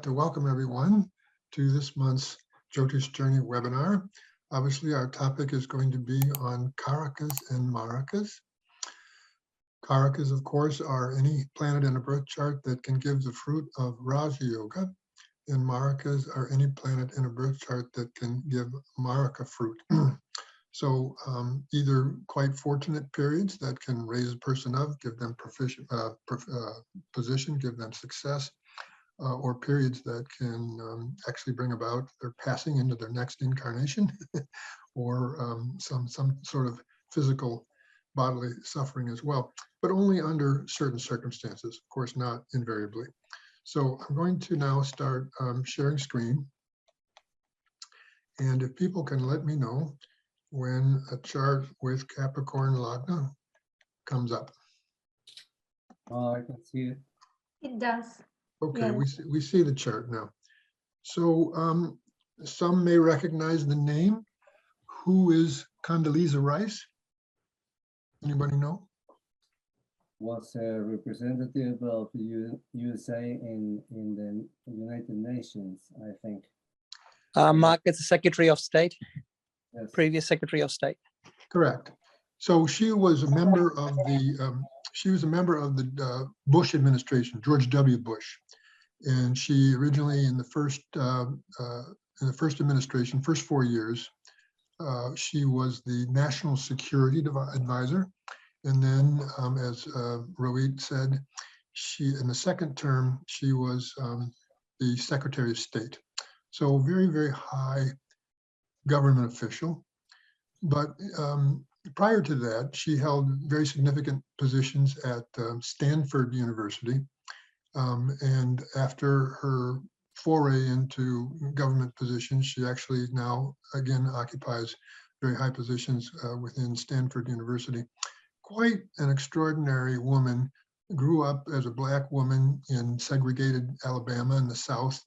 like to welcome everyone to this month's Jyotish Journey webinar. Obviously, our topic is going to be on Karakas and Marakas. Karakas, of course, are any planet in a birth chart that can give the fruit of Raja Yoga, and Marakas are any planet in a birth chart that can give Maraka fruit. So either quite fortunate periods that can raise a person up, give them position, give them success, or periods that can actually bring about their passing into their next incarnation, or some sort of physical bodily suffering as well, but only under certain circumstances, of course, not invariably. So I'm going to now start sharing screen. And if people can let me know when a chart with Capricorn Lagna comes up. Oh, I can see it. It does. Okay, Yes. we see the chart now. So some may recognize the name. Who is Condoleezza Rice? Anybody know? Was a representative of the USA in the United Nations, I think. Mark is the Secretary of State, Yes. previous Secretary of State. Correct. So she was a member of the Bush administration, George W. Bush, and she originally in the first administration, first 4 years, she was the National Security Advisor, and then as Rohit said, she in the second term she was the Secretary of State. So very, very high government official. But prior to that, she held very significant positions at Stanford University. And after her foray into government positions, she actually now again occupies very high positions within Stanford University. Quite an extraordinary woman, grew up as a Black woman in segregated Alabama in the South.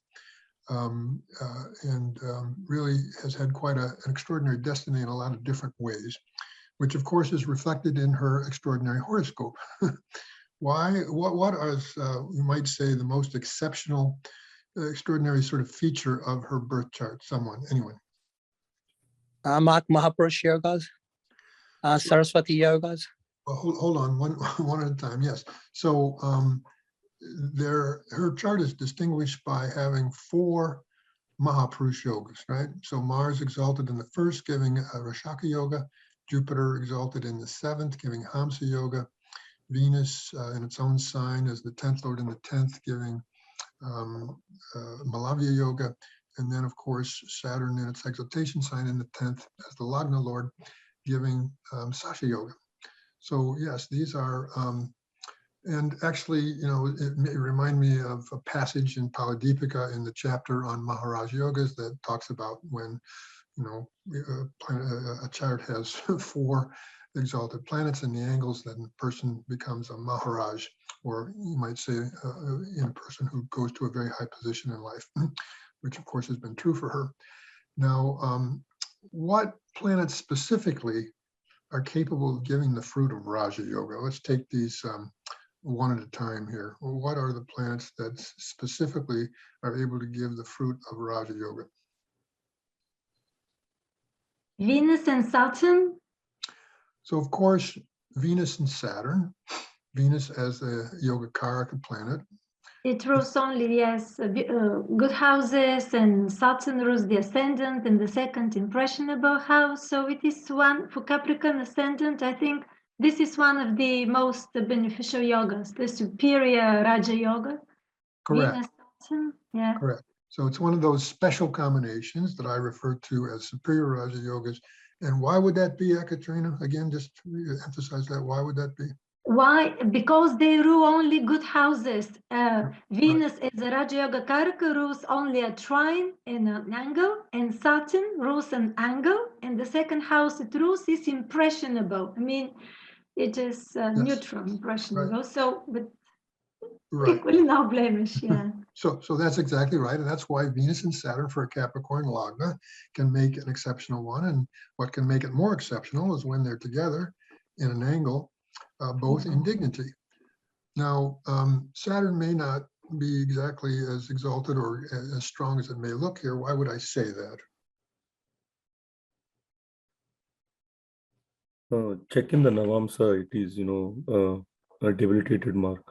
Really has had quite an extraordinary destiny in a lot of different ways, which of course is reflected in her extraordinary horoscope. What is, you might say, the most exceptional, extraordinary sort of feature of her birth chart? Anyone? Mark Mahapurush Yogas, Saraswati Yogas. Well, hold on, one at a time, yes. So her chart is distinguished by having 4 Mahapurush yogas, right? So Mars exalted in the first, giving Rashaka yoga, Jupiter exalted in the 7th, giving Hamsa yoga, Venus in its own sign as the 10th lord in the 10th, giving Malavya yoga, and then of course Saturn in its exaltation sign in the 10th as the Lagna lord, giving Sasha yoga. So yes, these are and actually, you know, it may remind me of a passage in Paladipika in the chapter on Maharaj Yogas that talks about when, you know, a chart has 4 exalted planets in the angles, then the person becomes a Maharaj, or you might say a person who goes to a very high position in life, which of course has been true for her. Now, what planets specifically are capable of giving the fruit of Raja Yoga? Let's take these one at a time here. Well, what are the planets that specifically are able to give the fruit of Raja Yoga? Venus and Saturn. So of course, Venus and Saturn, Venus as the Yogacaraka planet. It rules only, yes, good houses, and Saturn rules the ascendant and the second impressionable house. So it is one for Capricorn ascendant. I think this is one of the most beneficial yogas, the superior Raja Yoga. Correct. Venus, Saturn, yeah. Correct. So it's one of those special combinations that I refer to as superior Raja Yogas. And why would that be, Ekaterina? Again, just to emphasize that, why would that be? Why? Because they rule only good houses. Venus as a Raja Yoga Karaka rules only a trine and an angle, and Saturn rules an angle, and the second house it rules is impressionable. I mean, it is neutral, impressionable. Right. So, but equally no blemish, yeah. So that's exactly right, and that's why Venus and Saturn for a Capricorn Lagna can make an exceptional one. And what can make it more exceptional is when they're together in an angle, both in dignity. Now, Saturn may not be exactly as exalted or as strong as it may look here. Why would I say that? Check in the Navamsa, it is, a debilitated mark.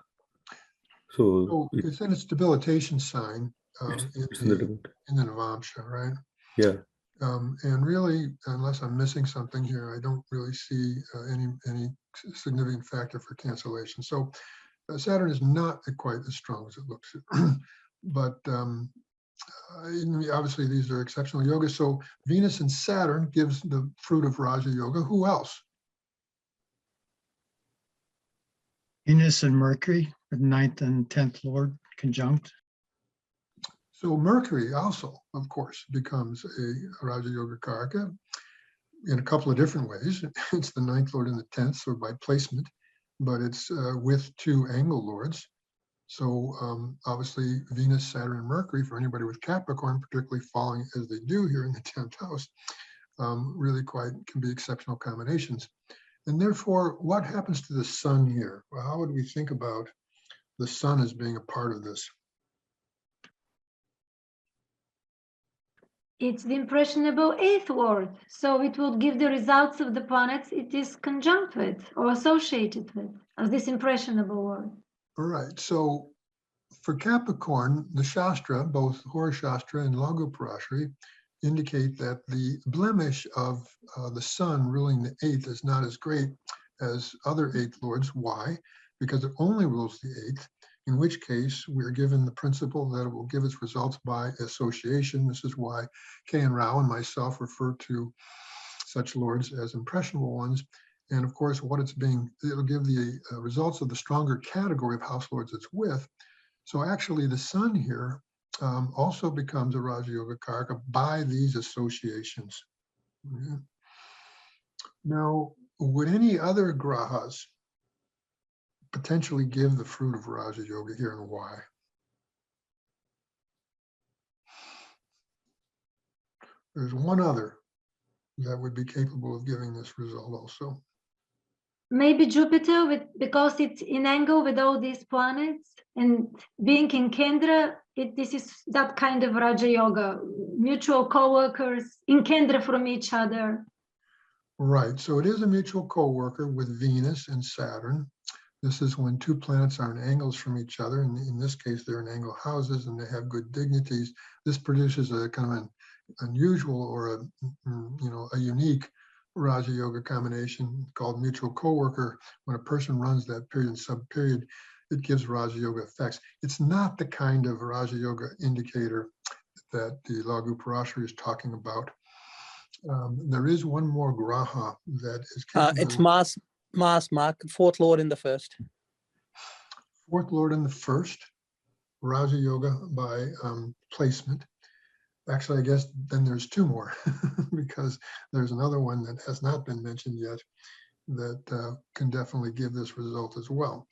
So So it's in its debilitation sign it's in the debit. in the Navamsha, right? Yeah. And really, unless I'm missing something here, I don't really see any significant factor for cancellation. So Saturn is not quite as strong as it looks. But obviously, these are exceptional yogas. So Venus and Saturn gives the fruit of Raja Yoga. Who else? Venus and Mercury, the 9th and 10th Lord conjunct. So Mercury also, of course, becomes a Raja Yoga Karaka in a couple of different ways. It's the 9th Lord and the 10th, so by placement, but it's with 2 angle lords. So obviously Venus, Saturn, and Mercury, for anybody with Capricorn, particularly falling as they do here in the 10th house, really can be exceptional combinations. And therefore, what happens to the sun here? Well, how would we think about the sun as being a part of this? It's the impressionable 8th lord, so it will give the results of the planets it is conjunct with or associated with as this impressionable lord. All right, so for Capricorn, the Shastra, both Hora Shastra and Laghu Parashari, indicate that the blemish of the sun ruling the 8th is not as great as other 8th lords. Why? Because it only rules the 8th, in which case we're given the principle that it will give its results by association. This is why K. and Rao and myself refer to such lords as impressionable ones. And of course, it'll give the results of the stronger category of house lords it's with. So actually the sun here also becomes a Raja Yoga Karaka by these associations. Okay. Now, would any other grahas potentially give the fruit of Raja Yoga here, and why? There's one other that would be capable of giving this result also. Maybe Jupiter, because it's in angle with all these planets, and being in Kendra, this is that kind of Raja Yoga, mutual co-workers in Kendra from each other. Right, so it is a mutual co-worker with Venus and Saturn. This is when 2 planets are in angles from each other, and in this case, they're in angle houses and they have good dignities. This produces a kind of an unusual or a unique Raja Yoga combination called mutual co-worker. When a person runs that period and sub-period, it gives Raja Yoga effects. It's not the kind of Raja Yoga indicator that the Laghu Parashari is talking about. There is one more graha that is capable. It's Mars, Mark, 4th Lord in the 1st. 4th Lord in the 1st, Raja Yoga by placement. Actually, I guess then there's 2 more because there's another one that has not been mentioned yet that can definitely give this result as well.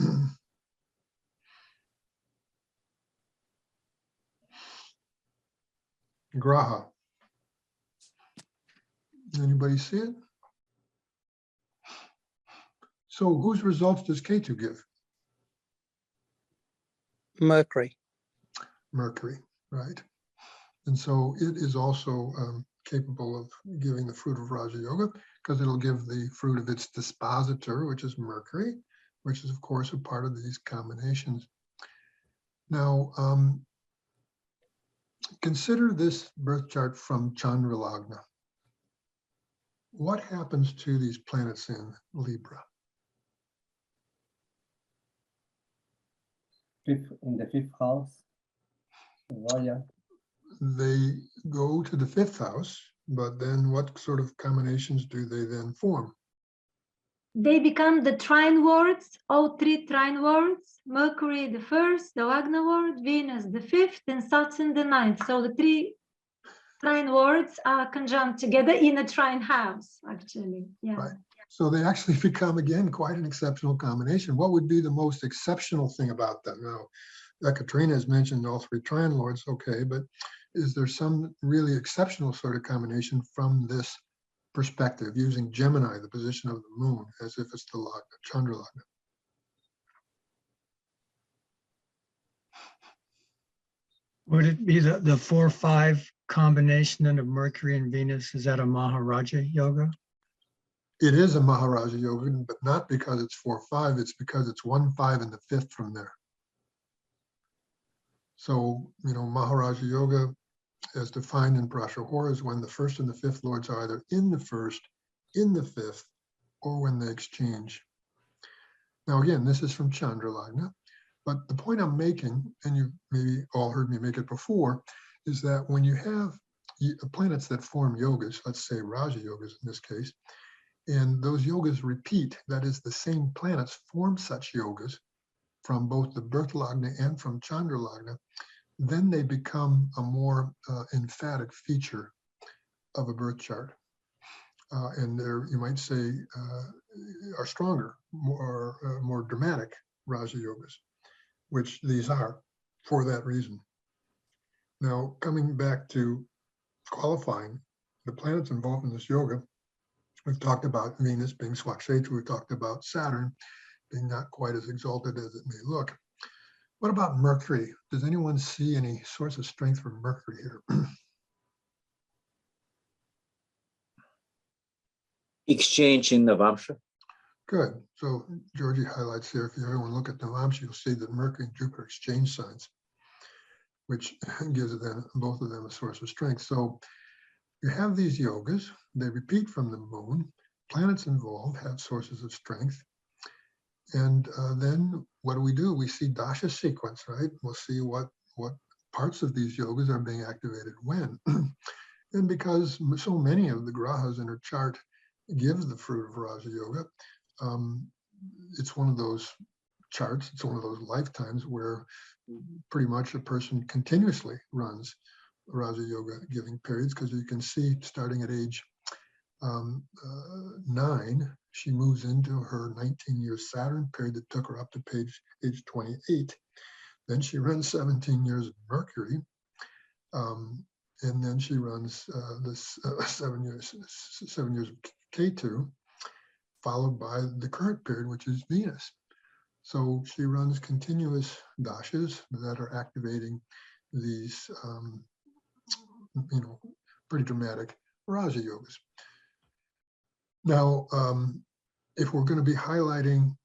Graha. Anybody see it? So whose results does Ketu give? Mercury. Mercury, right? And so it is also capable of giving the fruit of Raja Yoga because it'll give the fruit of its dispositor, which is Mercury, which is of course a part of these combinations. Now, consider this birth chart from Chandra Lagna. What happens to these planets in Libra? In the 5th house, Raya. They go to the 5th house, but then what sort of combinations do they then form? They become the trine words, all 3 trine words, Mercury the 1st, the Lagna word, Venus the 5th, and Saturn the 9th. So the 3 trine words are conjunct together in a trine house, actually. Yeah. Right. So they actually become, again, quite an exceptional combination. What would be the most exceptional thing about them? Now, Katrina has mentioned all 3 trine lords, okay, but is there some really exceptional sort of combination from this perspective, using Gemini, the position of the moon, as if it's the Lagna, Chandra Lagna? Would it be the 4-5 combination of Mercury and Venus? Is that a Maharaja yoga? It is a Maharaja Yoga, but not because it's 4-5, it's because it's 1-5 and the 5th from there. So, Maharaja Yoga, as defined in Brahmacharya, is when the 1st and the 5th lords are either in the 1st, in the 5th, or when they exchange. Now, again, this is from Chandra Lagna, but the point I'm making, and you've maybe all heard me make it before, is that when you have planets that form yogas, let's say Raja Yogas in this case, and those yogas repeat, that is, the same planets form such yogas from both the birth Lagna and from Chandra Lagna, then they become a more emphatic feature of a birth chart. And they're, you might say, are stronger, more dramatic Raja Yogas, which these are for that reason. Now, coming back to qualifying the planets involved in this yoga, we've talked about Venus being Swakshetra, we've talked about Saturn being not quite as exalted as it may look. What about Mercury? Does anyone see any source of strength for Mercury here? Exchange in Navamsha. Good. So Georgie highlights here, if you everyone look at Navamsha, you'll see that Mercury and Jupiter exchange signs, which gives them both of them a source of strength. So you have these yogas, they repeat from the moon, planets involved have sources of strength. And then what do? We see dasha sequence, right? We'll see what parts of these yogas are being activated when. And because so many of the grahas in her chart give the fruit of Raja Yoga, it's one of those charts, it's one of those lifetimes where pretty much a person continuously runs Raja Yoga giving periods, because you can see starting at age 9, she moves into her 19-year Saturn period that took her up to age 28. Then she runs 17 years of Mercury, and then she runs this 7 years of Ketu, followed by the current period, which is Venus. So she runs continuous dashas that are activating these, pretty dramatic Raja Yogas. Now, if we're going to be highlighting,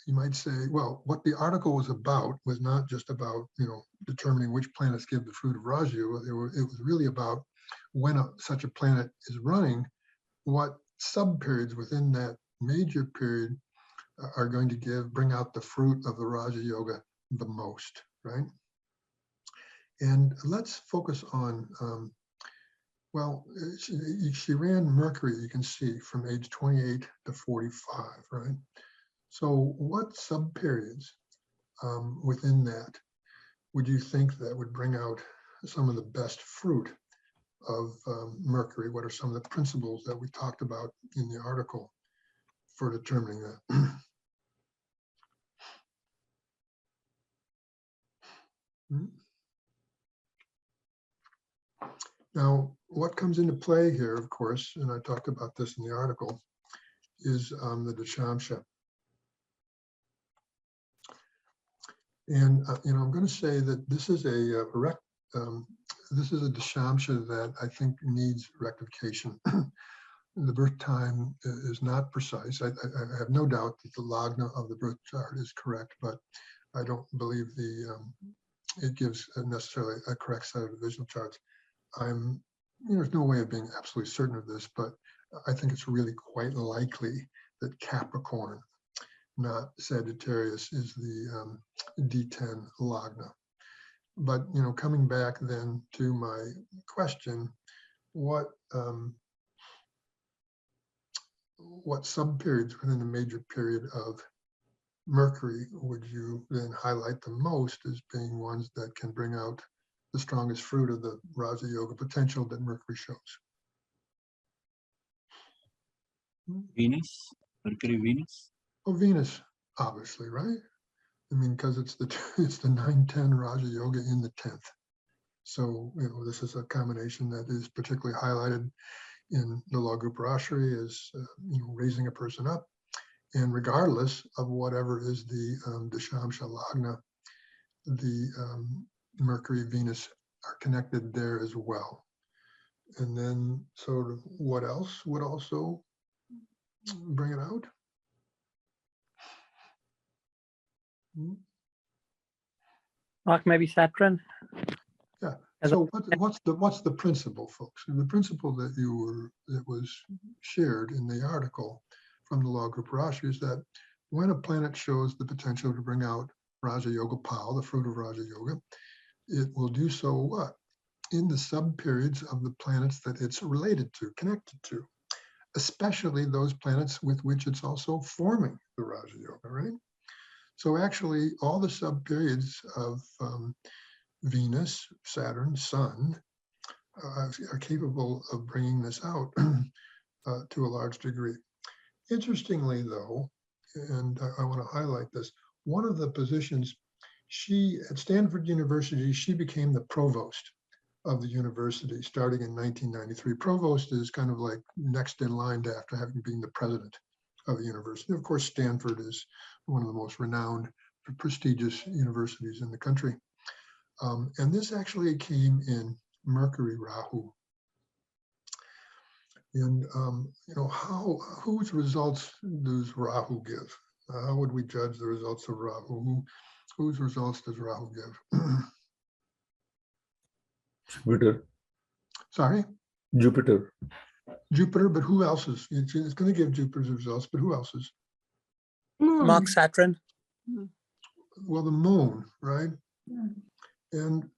you might say, well, what the article was about was not just about, determining which planets give the fruit of Raja Yoga. It was really about when such a planet is running, what sub-periods within that major period are going to bring out the fruit of the Raja Yoga the most, right? And let's focus on, she ran Mercury, you can see, from age 28 to 45, right? So what sub-periods within that would you think that would bring out some of the best fruit of Mercury? What are some of the principles that we talked about in the article for determining that? Now, what comes into play here, of course, and I talked about this in the article, is the Dashamsha. And I'm going to say that this is a Dashamsha that I think needs rectification. The birth time is not precise. I have no doubt that the Lagna of the birth chart is correct, but I don't believe it gives necessarily a correct set of divisional charts. There's no way of being absolutely certain of this, but I think it's really quite likely that Capricorn, not Sagittarius, is the D10 Lagna. But coming back then to my question, what sub-periods within the major period of Mercury would you then highlight the most as being ones that can bring out the strongest fruit of the Raja Yoga potential that Mercury shows? Venus, Mercury, Venus. Oh, Venus, obviously, right? I mean, because it's the 9-10 Raja Yoga in the 10th. So, this is a combination that is particularly highlighted in the law group Rashri as, raising a person up. And regardless of whatever is the Dashamsha Lagna, the Mercury, Venus are connected there as well. And then sort of what else would also bring it out? Mark, maybe Saturn. Yeah. As So what's the principle, folks? And the principle that was shared in the article from the Law Group Rashi is that when a planet shows the potential to bring out Raja Yoga Pal, the fruit of Raja Yoga, it will do so what? In the sub-periods of the planets that it's related to, connected to, especially those planets with which it's also forming the Raja Yoga, right? So actually all the sub-periods of Venus, Saturn, Sun are capable of bringing this out to a large degree. Interestingly though, and I want to highlight this, one of the positions, at Stanford University, she became the provost of the university starting in 1993. Provost is kind of like next in line to after having been the president of the university. Of course, Stanford is one of the most renowned, prestigious universities in the country. And this actually came in Mercury Rahu. And whose results does Rahu give? How would we judge the results of Rahu? Whose results does Rahu give? Jupiter. Sorry? Jupiter. Jupiter, but who else's? It's going to give Jupiter's results, but who else's? Moon. Mark, Saturn. Well, the moon, right? Mm. And,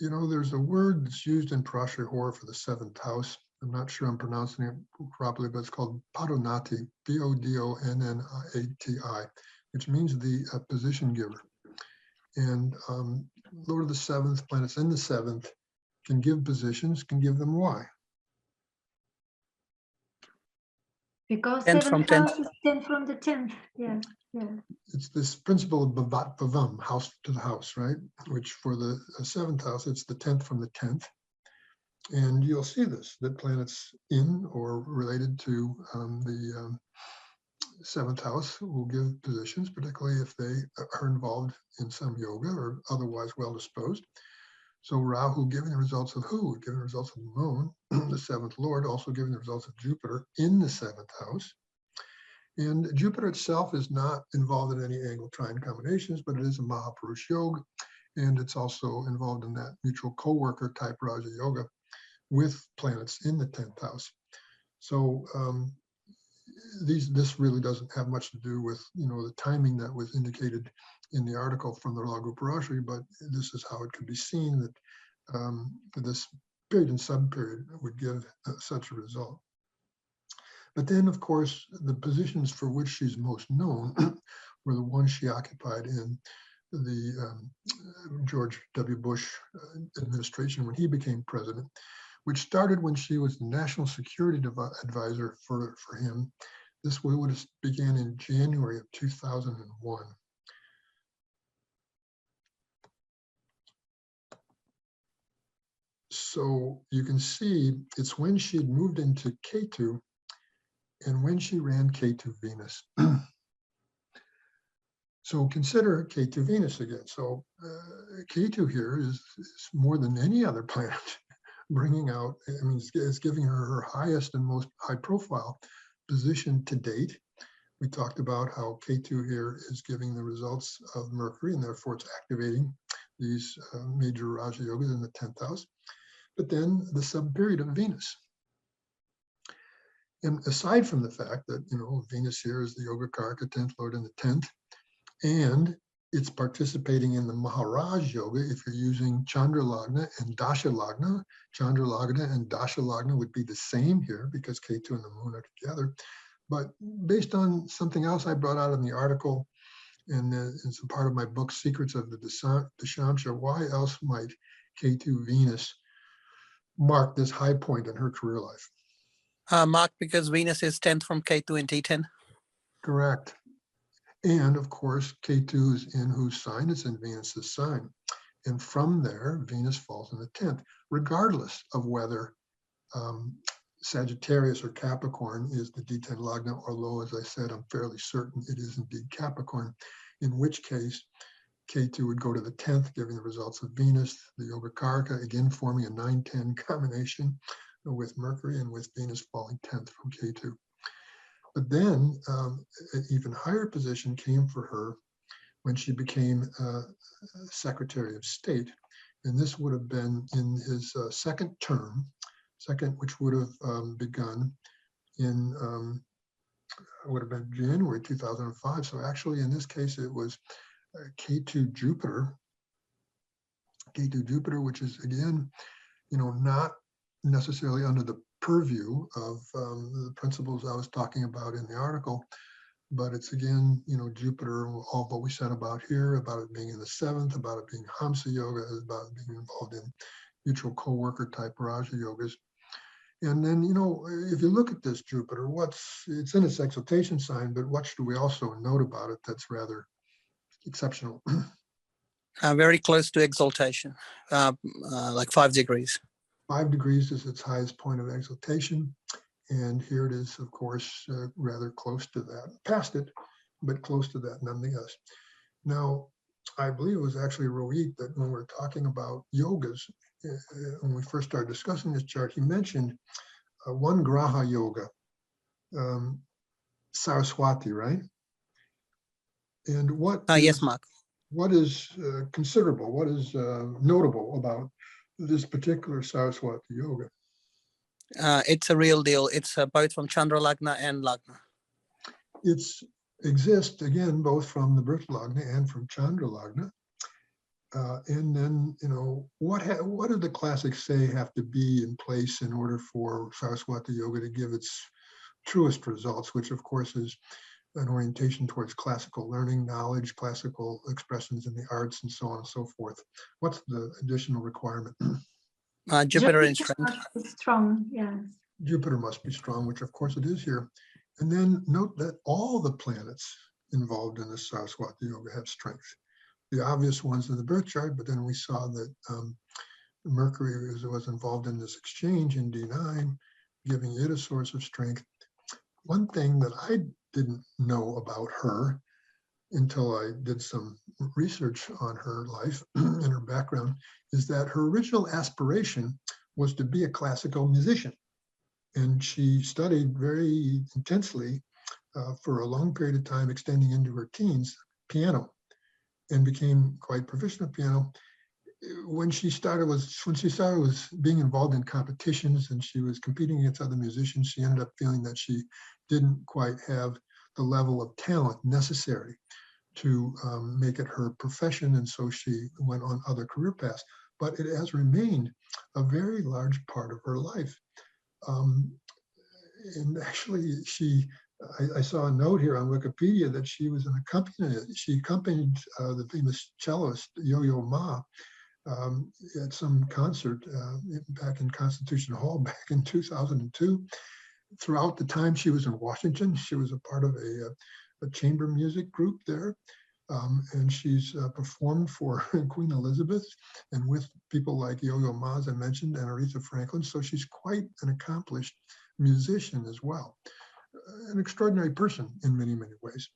there's a word that's used in Parashar Hor for the seventh house. I'm not sure I'm pronouncing it properly, but it's called Padonati, Bodonnati, which means the position giver. And Lord of the seventh, planets in the seventh, can give positions, can give them why? Because 10th from 7th 10th. house is 10 from the 10th. Yeah, yeah. It's this principle of Bhavat Bhavam, house to the house, right? Which for the seventh house, it's the 10th from the 10th. And you'll see this, that planets in or related to the seventh house will give positions, particularly if they are involved in some yoga or otherwise well-disposed. So Rahu giving the results of who? Giving the results of the moon, the seventh lord, also giving the results of Jupiter in the seventh house. And Jupiter itself is not involved in any angle trine combinations, but it is a Mahapurush yoga. And it's also involved in that mutual co-worker type Raja Yoga with planets in the 10th house. So this really doesn't have much to do with the timing that was indicated in the article from the Law Group Rashi, but this is how it could be seen that this period and sub-period would give such a result. But then, of course, the positions for which she's most known were the ones she occupied in the George W. Bush administration when he became president, which started when she was the national security advisor for him. This would have began in January of 2001. So you can see it's when she had moved into Ketu and when she ran Ketu Venus. So consider Ketu Venus again. So Ketu here is more than any other planet bringing out, it's giving her highest and most high profile position to date. We talked about how Ketu here is giving the results of Mercury, and therefore it's activating these major Raja Yogas in the 10th house. But then the sub-period of Venus. And aside from the fact that, Venus here is the Yoga Karaka 10th Lord in the 10th, and it's participating in the Maharaj Yoga if you're using Chandra Lagna and Dasha Lagna. Chandra Lagna and Dasha Lagna would be the same here because Ketu and the moon are together. But based on something else I brought out in the article, and it's a part of my book, Secrets of the Dashamsha, why else might Ketu Venus mark this high point in her career life? Mark, because Venus is 10th from Ketu in T10. Correct. And of course, Ketu is in whose sign? It's in Venus's sign. And from there, Venus falls in the 10th, regardless of whether Sagittarius or Capricorn is the D10 Lagna, although, as I said, I'm fairly certain it is indeed Capricorn, in which case K2 would go to the 10th, giving the results of Venus, the Yoga Karaka, again forming a 9-10 combination with Mercury and with Venus falling 10th from K2. But then an even higher position came for her when she became Secretary of State. And this would have been in his second term, which would have begun in, would have been January 2005. So actually, in this case, it was K2 Jupiter, which is again, not necessarily under the purview of the principles I was talking about in the article, but it's again, Jupiter, all what we said about here, about it being in the 7th, about it being Hamsa Yoga, about it being involved in mutual co-worker type Raja Yogas. And then, if you look at this Jupiter, it's in its exaltation sign, but what should we also note about it that's rather exceptional? Very close to exaltation, like 5 degrees. 5 degrees is its highest point of exaltation. And here it is, of course, rather close to that, past it, but close to that nonetheless. Now, I believe it was actually Rohit that when we're talking about yogas, when we first started discussing this chart, he mentioned one Graha Yoga, Saraswati, right? And Yes, Mark. what is considerable, what is notable about this particular Saraswati Yoga? It's a real deal. It's both from Chandra Lagna and Lagna. It exists, again, both from the birth Lagna and from Chandra Lagna. And then, what do the classics say have to be in place in order for Saraswati Yoga to give its truest results, which of course is an orientation towards classical learning, knowledge, classical expressions in the arts, and so on and so forth. What's the additional requirement? Jupiter in strength. must be strong, yes. Jupiter must be strong, which of course it is here. And then note that all the planets involved in the Saraswati Yoga have strength. The obvious ones in the birth chart, but then we saw that Mercury was involved in this exchange in D9, giving it a source of strength. One thing that I didn't know about her until I did some research on her life and her background is that her original aspiration was to be a classical musician. And she studied very intensely for a long period of time, extending into her teens, piano, and became quite proficient at piano. When she started being involved in competitions and she was competing against other musicians, she ended up feeling that she didn't quite have the level of talent necessary to make it her profession, and so she went on other career paths. But it has remained a very large part of her life. And actually, I saw a note here on Wikipedia that she was an accompanist. She accompanied the famous cellist Yo-Yo Ma at some concert back in Constitution Hall back in 2002. Throughout the time she was in Washington, she was a part of a chamber music group there. And she's performed for Queen Elizabeth and with people like Yo-Yo Ma, as I mentioned, and Aretha Franklin. So she's quite an accomplished musician as well. An extraordinary person in many, many ways.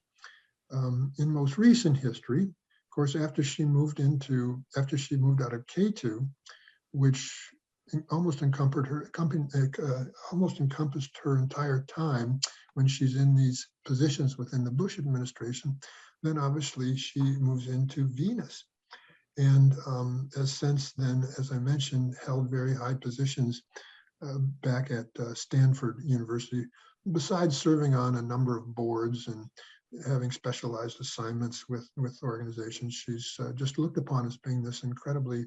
In most recent history, of course, after she moved out of K2, which almost encompassed her entire time when she's in these positions within the Bush administration, then obviously she moves into Venus. And has since then, as I mentioned, held very high positions back at Stanford University, besides serving on a number of boards and having specialized assignments with organizations. She's just looked upon as being this incredibly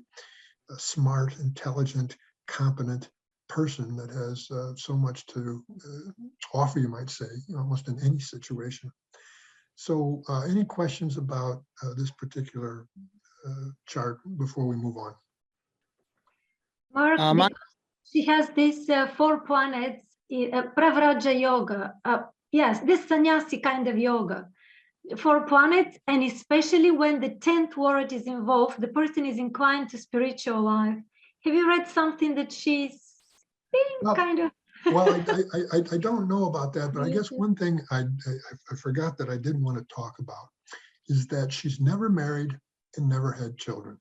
smart, intelligent, competent person that has so much to offer, you might say, almost in any situation. So any questions about this particular chart before we move on? Mark, Mark? she has these 4 planets, Pravraja Yoga. Yes, this sannyasi kind of yoga. 4 planets, and especially when the 10th word is involved, the person is inclined to spiritual life. Have you read something that she's being kind of... Well, I don't know about that, but I guess one thing I forgot that I did want to talk about is that she's never married and never had children.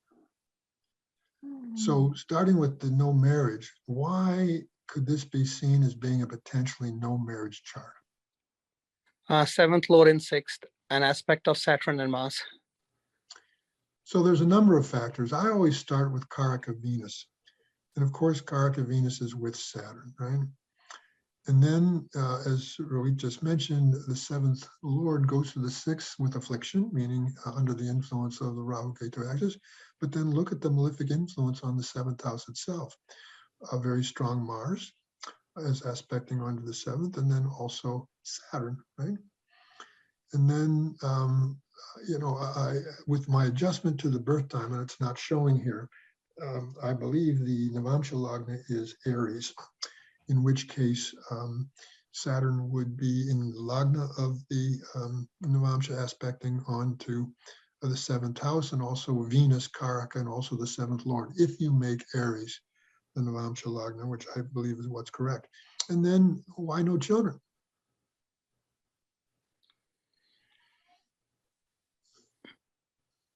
So starting with the no marriage, why could this be seen as being a potentially no marriage chart? Seventh Lord in sixth, an aspect of Saturn and Mars. So there's a number of factors. I always start with Karaka Venus. And of course, Karaka Venus is with Saturn, right? And then, as Rohit just mentioned, the seventh Lord goes to the sixth with affliction, meaning under the influence of the Rahu Ketu axis. But then look at the malefic influence on the seventh house itself. A very strong Mars as aspecting onto the seventh, and then also Saturn, right? And then, with my adjustment to the birth time, and it's not showing here, I believe the Navamsha Lagna is Aries, in which case Saturn would be in the Lagna of the Navamsha aspecting onto the seventh house, and also Venus, Karaka, and also the seventh Lord, if you make Aries the Navamsha Lagna, which I believe is what's correct. And then why no children?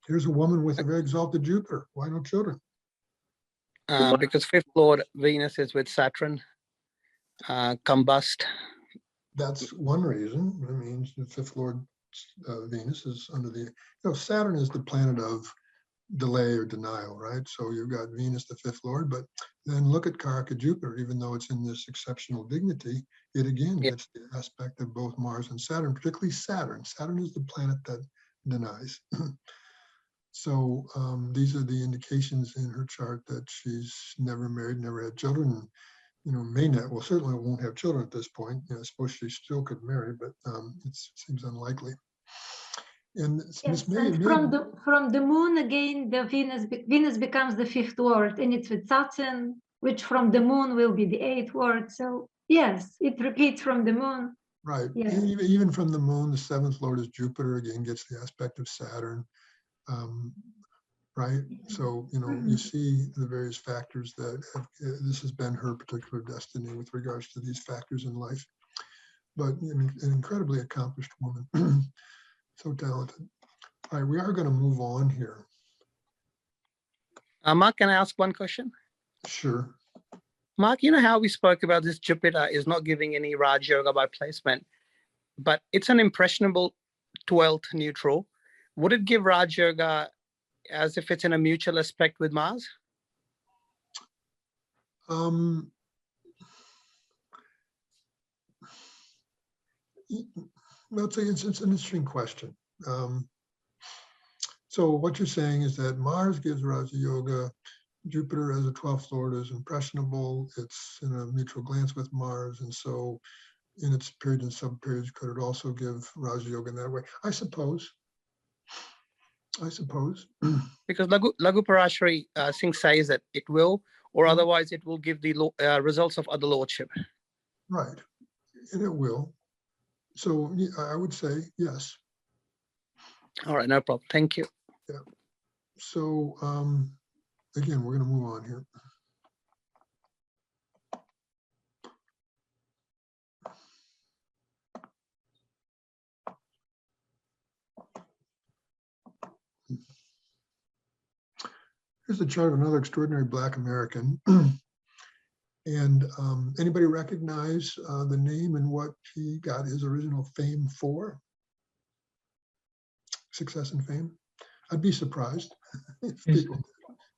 Here's a woman with a very exalted Jupiter. Why no children? Because fifth Lord Venus is with Saturn, combust. That's one reason. I mean, the fifth Lord Venus is under the, Saturn is the planet of delay or denial, right? So you've got Venus, the fifth Lord, but then look at Karaka Jupiter, even though it's in this exceptional dignity, it again gets the aspect of both Mars and Saturn, particularly Saturn. Saturn is the planet that denies. So these are the indications in her chart that she's never married, never had children. May not, well, certainly won't have children at this point. I suppose she still could marry, but it seems unlikely. And Yes, May, and from the moon again, the Venus becomes the fifth Lord, and it's with Saturn, which from the moon will be the eighth Lord. So yes, it repeats from the moon. Right. Yeah. Even from the moon, the seventh Lord is Jupiter, again gets the aspect of Saturn. Right. So, you see the various factors that this has been her particular destiny with regards to these factors in life. But an incredibly accomplished woman, so talented. All right, we are going to move on here. Mark, can I ask one question? Sure. Mark, you know how we spoke about this Jupiter is not giving any Raj Yoga by placement, but it's an impressionable 12th neutral. Would it give Raj Yoga as if it's in a mutual aspect with Mars? It's an interesting question. So what you're saying is that Mars gives Raja Yoga, Jupiter as a 12th Lord is impressionable, it's in a mutual glance with Mars, and so in its period and sub-periods, could it also give Raja Yoga in that way? I suppose. Because Lagu Parashari Singh says that it will, or otherwise it will give the results of other lordship. Right, and it will. So I would say yes. All right, no problem. Thank you. Yeah. So again, we're going to move on here. Here's a chart of another extraordinary Black American. And anybody recognize the name and what he got his original fame for? Success and fame? I'd be surprised if people did.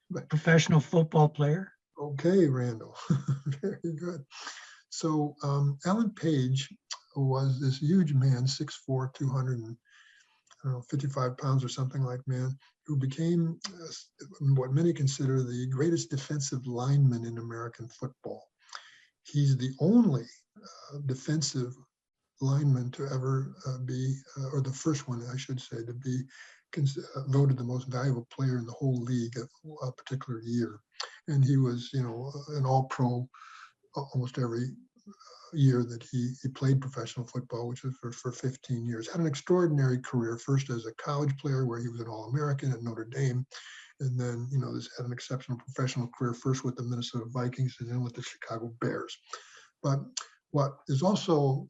But, Professional football player. okay, Randall, very good. So Alan Page was this huge man, 6'4", 255 pounds or something like man, who became what many consider the greatest defensive lineman in American football. He's the only defensive lineman to ever be, or the first one, I should say, to be voted the most valuable player in the whole league at a particular year. And he was, an all-pro almost every year that he played professional football, which was for 15 years. Had an extraordinary career, first as a college player where he was an All-American at Notre Dame, and then, this had an exceptional professional career, first with the Minnesota Vikings and then with the Chicago Bears. But what is also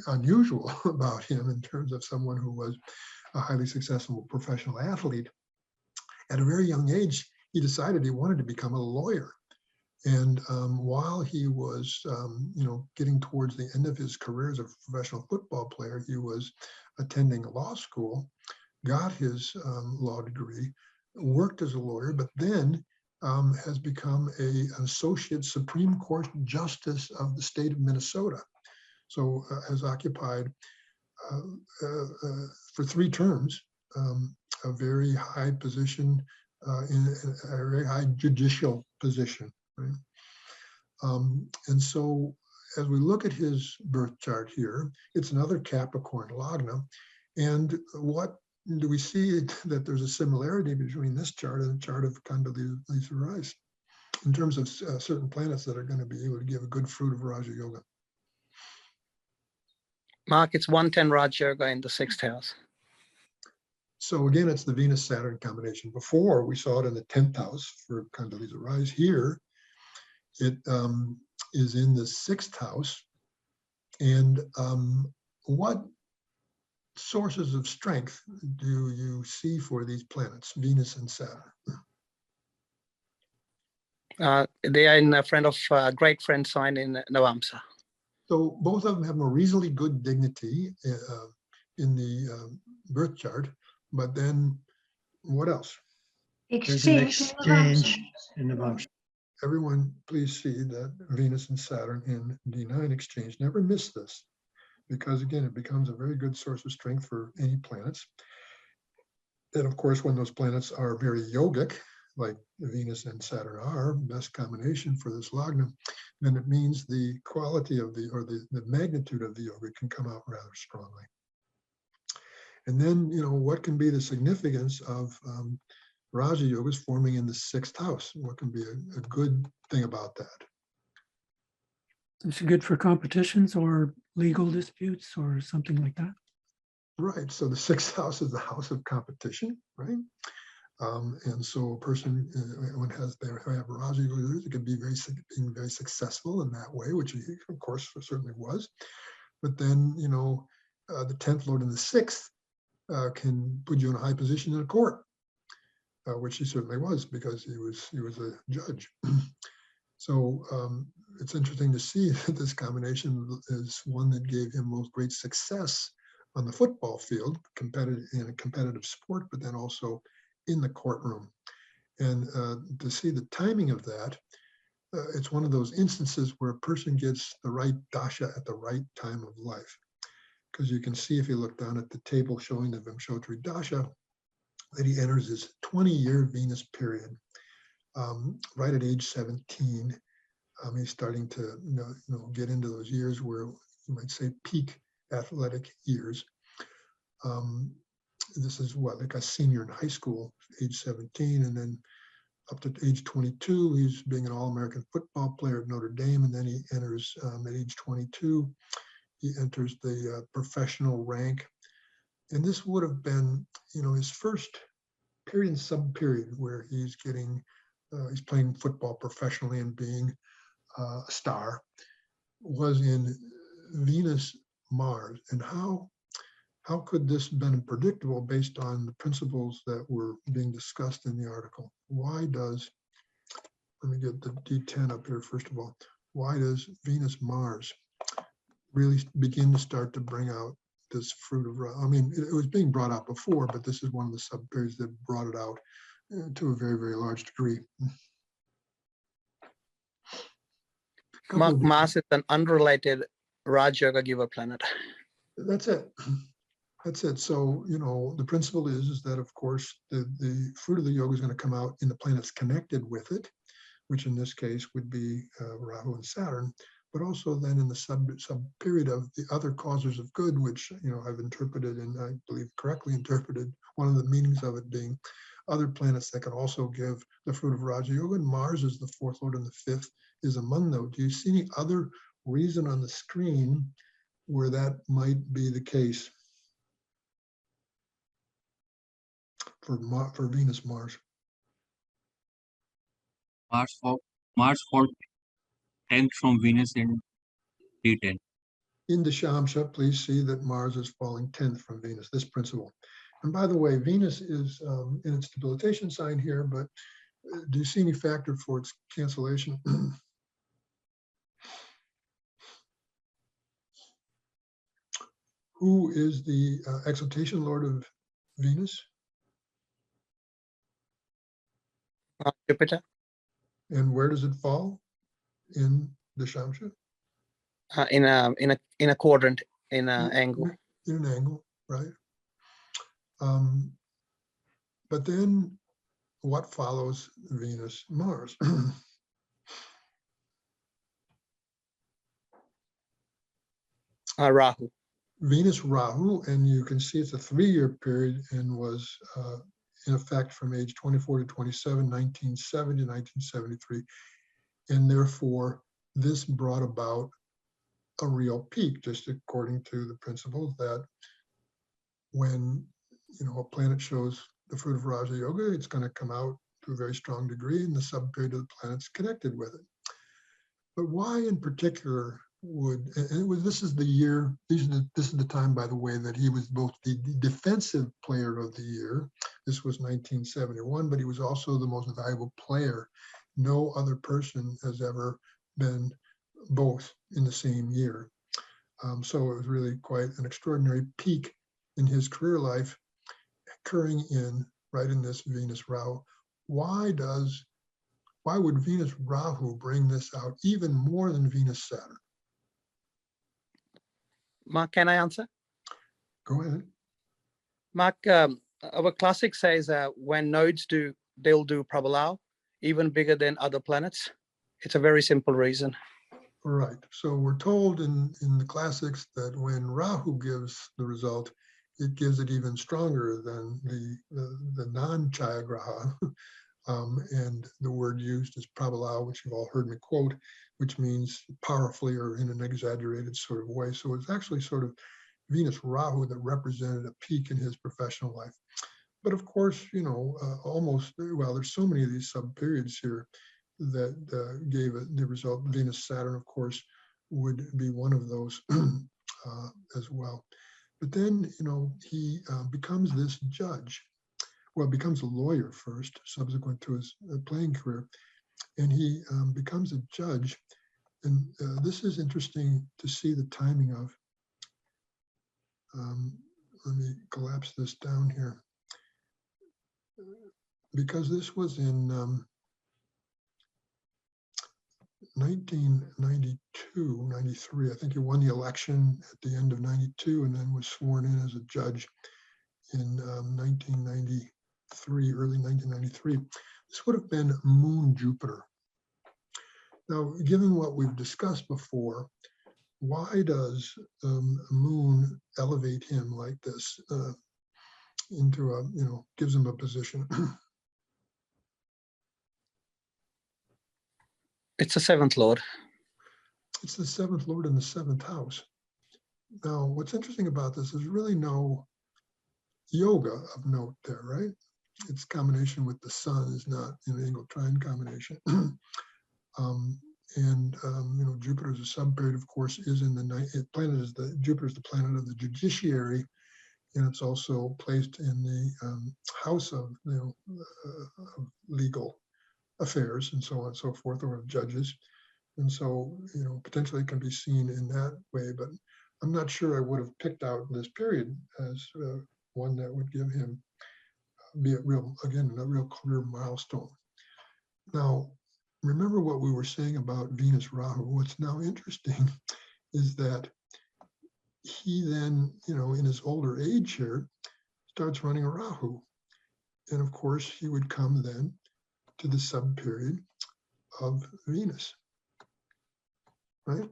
unusual about him in terms of someone who was a highly successful professional athlete at a very young age, he decided he wanted to become a lawyer. And while he was, getting towards the end of his career as a professional football player, he was attending law school, got his law degree, worked as a lawyer, but then has become an associate Supreme Court justice of the state of Minnesota. So has occupied for 3 terms a very high position in a very high judicial position. Right? And so as we look at his birth chart here, it's another Capricorn Lagna. And what do we see that there's a similarity between this chart and the chart of Condoleezza Rice in terms of certain planets that are going to be able to give a good fruit of Raja Yoga? Mark, it's 110 Raja Yoga in the 6th house. So again, it's the Venus-Saturn combination. Before, we saw it in the 10th house for Condoleezza Rice. Here, it is in the 6th house. And what sources of strength do you see for these planets, Venus and Saturn? They are in a great friend sign in Navamsa. So both of them have a reasonably good dignity in the birth chart, but then what else? There's an Exchange in Navamsa. exchange in the Vamsa. Everyone, please see that Venus and Saturn in D9 exchange. Never miss this, because again, it becomes a very good source of strength for any planets. And of course, when those planets are very yogic, like Venus and Saturn are, best combination for this Lagna, then it means the quality of the magnitude of the yoga can come out rather strongly. And then, what can be the significance of Raja Yogas forming in the 6th house? What can be a good thing about that? Is it good for competitions or legal disputes or something like that? Right. So the 6th house is the house of competition, right? And so a person, when they have Raja Yogas, it can be being very successful in that way, which he, of course, certainly was. But then, the 10th Lord in the 6th can put you in a high position in a court, which he certainly was, because he was a judge. So it's interesting to see that this combination is one that gave him most great success on the football field, in a competitive sport, but then also in the courtroom. And to see the timing of that, it's one of those instances where a person gets the right dasha at the right time of life. Because you can see, if you look down at the table showing the Vimshotri dasha, that he enters his 20-year Venus period right at age 17. He's starting to get into those years where you might say peak athletic years. This is like a senior in high school, age 17, and then up to age 22, he's being an All-American football player at Notre Dame, and then he enters at age 22, he enters the professional rank. And this would have been, his first period and sub-period where he's playing football professionally and being a star, was in Venus, Mars. And how could this have been predictable based on the principles that were being discussed in the article? Let me get the D10 up here first of all. Why does Venus, Mars really begin to start to bring out this fruit of, it was being brought out before, but this is one of the sub-periods that brought it out to a very, very large degree. Mark, Mars is an unrelated Raja Yoga giver planet. That's it. That's it. So, the principle is that, of course, the fruit of the yoga is going to come out in the planets connected with it, which in this case would be Rahu and Saturn, but also then in the sub period of the other causes of good, which, I've interpreted, and I believe correctly interpreted, one of the meanings of it being other planets that can also give the fruit of Raja Yoga, and Mars is the 4th Lord and the 5th is among those. Do you see any other reason on the screen where that might be the case for Venus, Mars? Mars fall 10th from Venus in D10. In the Shamsha, please see that Mars is falling 10th from Venus, this principle. And by the way, Venus is in its debilitation sign here, but do you see any factor for its cancellation? Who is the exaltation lord of Venus? Jupiter, And where does it fall in the Shamsha? in a quadrant, in an angle. In an angle, right? But then what follows Venus, Mars? Rahu. Venus, Rahu, and you can see it's a 3-year period and was in effect from age 24 to 27, 1970 to 1973. And therefore, this brought about a real peak, just according to the principle that when a planet shows the fruit of Raja Yoga, it's going to come out to a very strong degree, and the subperiod of the planet's connected with it. But why in particular would, this is the year, this is the time, by the way, that he was both the defensive player of the year. This was 1971, but he was also the most valuable player. No other person has ever been both in the same year. So it was really quite an extraordinary peak in his career life, occurring right in this Venus Rahu. Why would Venus Rahu bring this out even more than Venus Saturn? Mark, can I answer? Go ahead. Mark, our classic says when nodes they'll do Prabhalau, even bigger than other planets. It's a very simple reason. Right. So we're told in the classics that when Rahu gives the result, it gives it even stronger than the non-Chayagraha. And the word used is Prabhalau, which you've all heard me quote, which means powerfully or in an exaggerated sort of way. So it's actually sort of Venus Rahu that represented a peak in his professional life. But of course, there's so many of these sub-periods here that gave the result. Venus Saturn, of course, would be one of those as well. But then, he becomes this judge. Well, becomes a lawyer first, subsequent to his playing career, and he becomes a judge. And this is interesting to see the timing of. Let me collapse this down here, because this was in 1992, 93. I think he won the election at the end of 92 and then was sworn in as a judge in 1993, early 1993. This would have been Moon Jupiter. Now, given what we've discussed before, why does Moon elevate him like this into gives him a position? It's the 7th Lord. It's the 7th Lord in the 7th house. Now, what's interesting about this is really no yoga of note there, right? Its combination with the sun is not an angle trine combination. Jupiter is a subperiod, of course, is in the night. Jupiter is the planet of the judiciary, and it's also placed in the house of legal affairs and so on and so forth, or of judges. And so, potentially it can be seen in that way, but I'm not sure I would have picked out this period as one that would give him a real career milestone. Now, remember what we were saying about Venus Rahu. What's now interesting is that he then, in his older age here, starts running a Rahu. And of course, he would come then to the sub-period of Venus, right?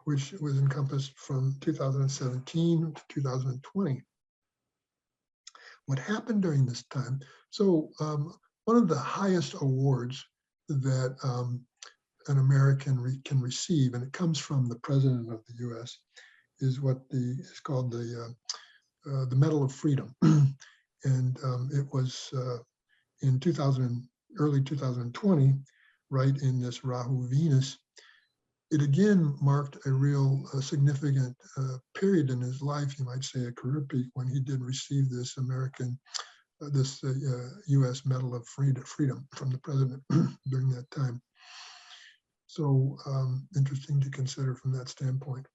Which was encompassed from 2017 to 2020. What happened during this time? So one of the highest awards that an American can receive, and it comes from the president of the U.S., is what is called the Medal of Freedom. And it was in early 2020, right in this Rahu Venus, it again marked a real significant period in his life, you might say a career peak, when he did receive this U.S. Medal of Freedom from the president during that time. So interesting to consider from that standpoint.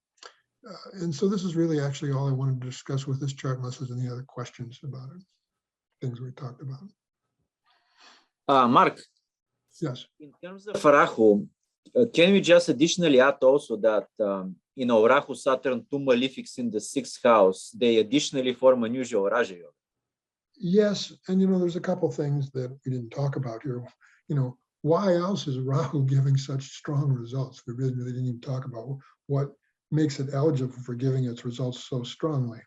And so this is really actually all I wanted to discuss with this chart, unless there's any other questions about it, things we talked about. Mark, Yes. in terms of Rahu, can we just additionally add also that, Rahu, Saturn, two malefics in the 6th house, they additionally form unusual Raja Yoga? Yes, and there's a couple things that we didn't talk about here. Why else is Rahu giving such strong results? We really didn't even talk about what makes it eligible for giving its results so strongly.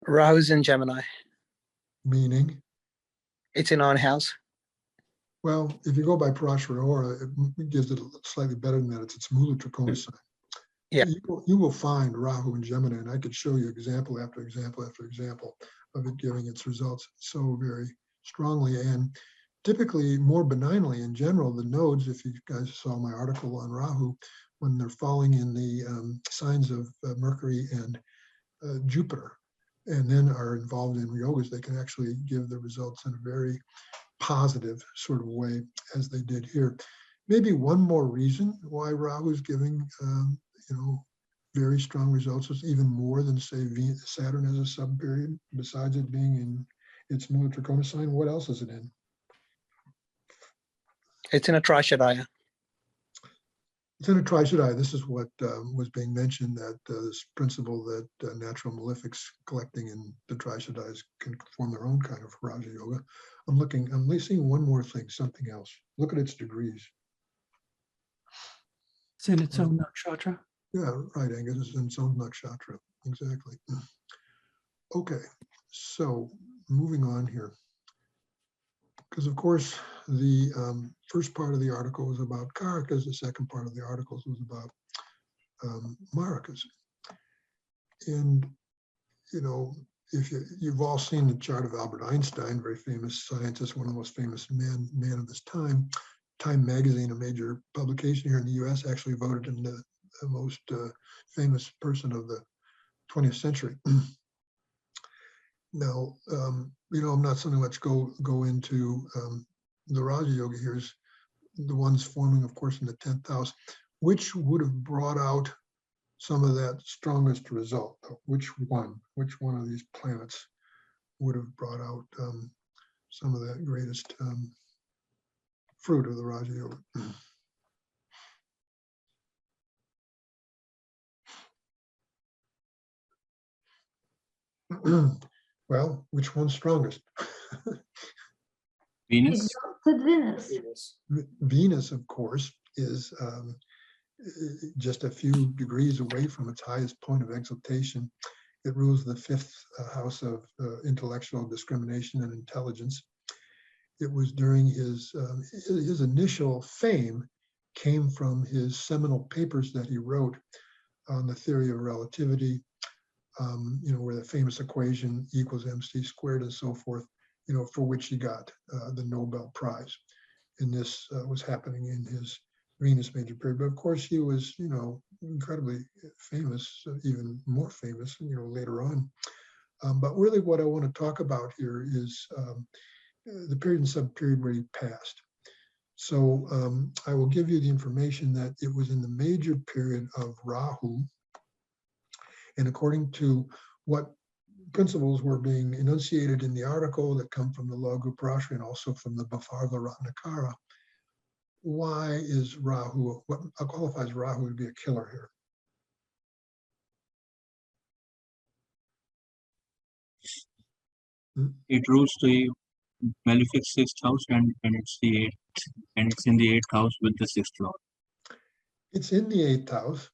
Rahu's in Gemini. Meaning? It's in own house. Well, if you go by Parashara Aura, it gives it slightly better than that. It's its Mula Trikona sign. Yeah. You will find Rahu in Gemini, and I could show you example after example after example of it giving its results so very strongly. And typically, more benignly in general, the nodes, if you guys saw my article on Rahu, when they're falling in the signs of Mercury and Jupiter, and then are involved in yogas, they can actually give the results in a very positive sort of way, as they did here. Maybe one more reason why Rahu is giving, very strong results is even more than, say, Saturn as a sub-period, besides it being in its Mula Trikona sign. What else is it in? It's in a Trishadaya. It's in a Trishadaya. This is what was being mentioned, that this principle that natural malefics collecting in the Trishadayas can form their own kind of Raja Yoga. I'm seeing one more thing, something else. Look at its degrees. It's in its own nakshatra. Yeah, right, Angus. It's in its own nakshatra. Exactly. Okay, so moving on here. Because, of course, the first part of the article was about Karakas. The second part of the article was about Marakas. And, if you've all seen the chart of Albert Einstein, very famous scientist, one of the most famous man of his time. Time magazine, a major publication here in the US, actually voted him the most famous person of the 20th century. Now, I'm not so much go into the Raja Yoga here's the ones forming, of course, in the 10th house, which would have brought out some of that strongest result. Which one of these planets would have brought out some of that greatest fruit of the Raja Yoga? Well, which one's strongest? Venus. Exalted Venus. Venus, of course, is just a few degrees away from its highest point of exaltation. It rules the 5th house of intellectual discrimination and intelligence. It was during his initial fame came from his seminal papers that he wrote on the theory of relativity, where the famous equation equals mc squared and so forth, for which he got the Nobel Prize. And this was happening in his Venus major period. But of course, he was, incredibly famous, even more famous, later on. But really what I want to talk about here is the period and sub-period where he passed. So I will give you the information that it was in the major period of Rahu. And according to what principles were being enunciated in the article that come from the Laghu Parashara and also from the Bhavarva Ratnakara, why is Rahu, what qualifies Rahu to be a killer here? It rules the malefic 6th house and it's the 8th, and it's in the 8th house with the 6th lord. It's in the 8th house,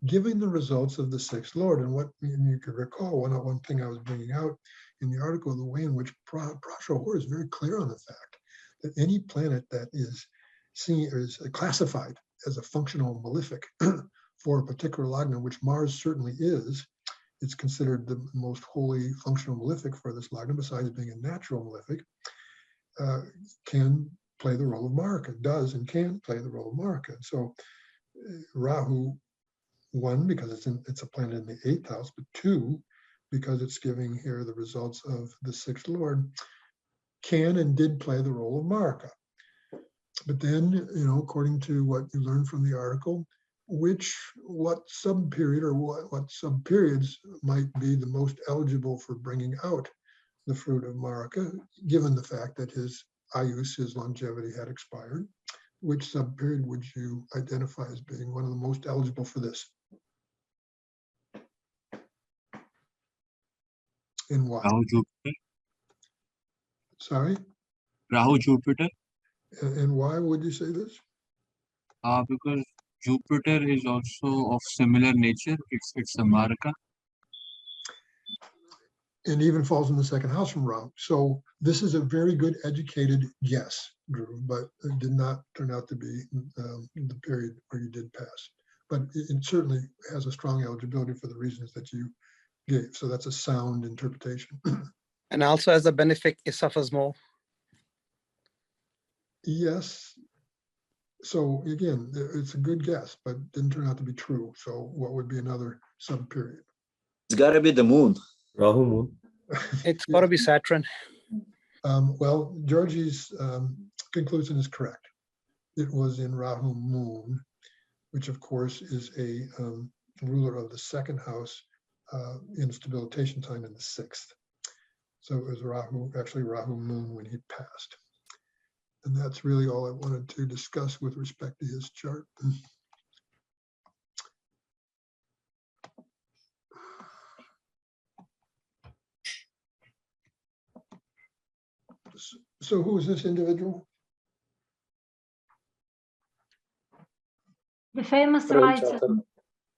giving the results of the 6th lord. And what you could recall, one thing I was bringing out in the article, the way in which Parashara Aura is very clear on the fact that any planet that is seen or is classified as a functional malefic for a particular lagna, which Mars certainly is, it's considered the most holy functional malefic for this lagna, besides being a natural malefic, can play the role of Maraka, does and can play the role of Maraka. So Rahu, one, because it's a planet in the 8th house, but two, because it's giving here the results of the 6th lord, can and did play the role of Maraka. But then, according to what you learned from the article, what sub-period or what sub-periods might be the most eligible for bringing out the fruit of Maraka, given the fact that his ayus, his longevity, had expired. Which sub-period would you identify as being one of the most eligible for this? And why? Rahu Jupiter. Sorry? Rahu Jupiter. And why would you say this? Because Jupiter is also of similar nature. It's a Maraka. And even falls in the 2nd house from Rahu. So this is a very good educated guess, Drew, but it did not turn out to be the period where you did pass. But it certainly has a strong eligibility for the reasons that you gave. So that's a sound interpretation. And also as a benefic, it suffers more. Yes. So again, it's a good guess, but didn't turn out to be true. So what would be another sub-period? It's got to be the moon. Rahu moon. It's got to be Saturn. Well, Georgie's conclusion is correct. It was in Rahu Moon, which of course is a ruler of the 2nd house in stabilization time in the 6th. So it was actually Rahu Moon when he passed. And that's really all I wanted to discuss with respect to his chart. So who is this individual? The famous French writer,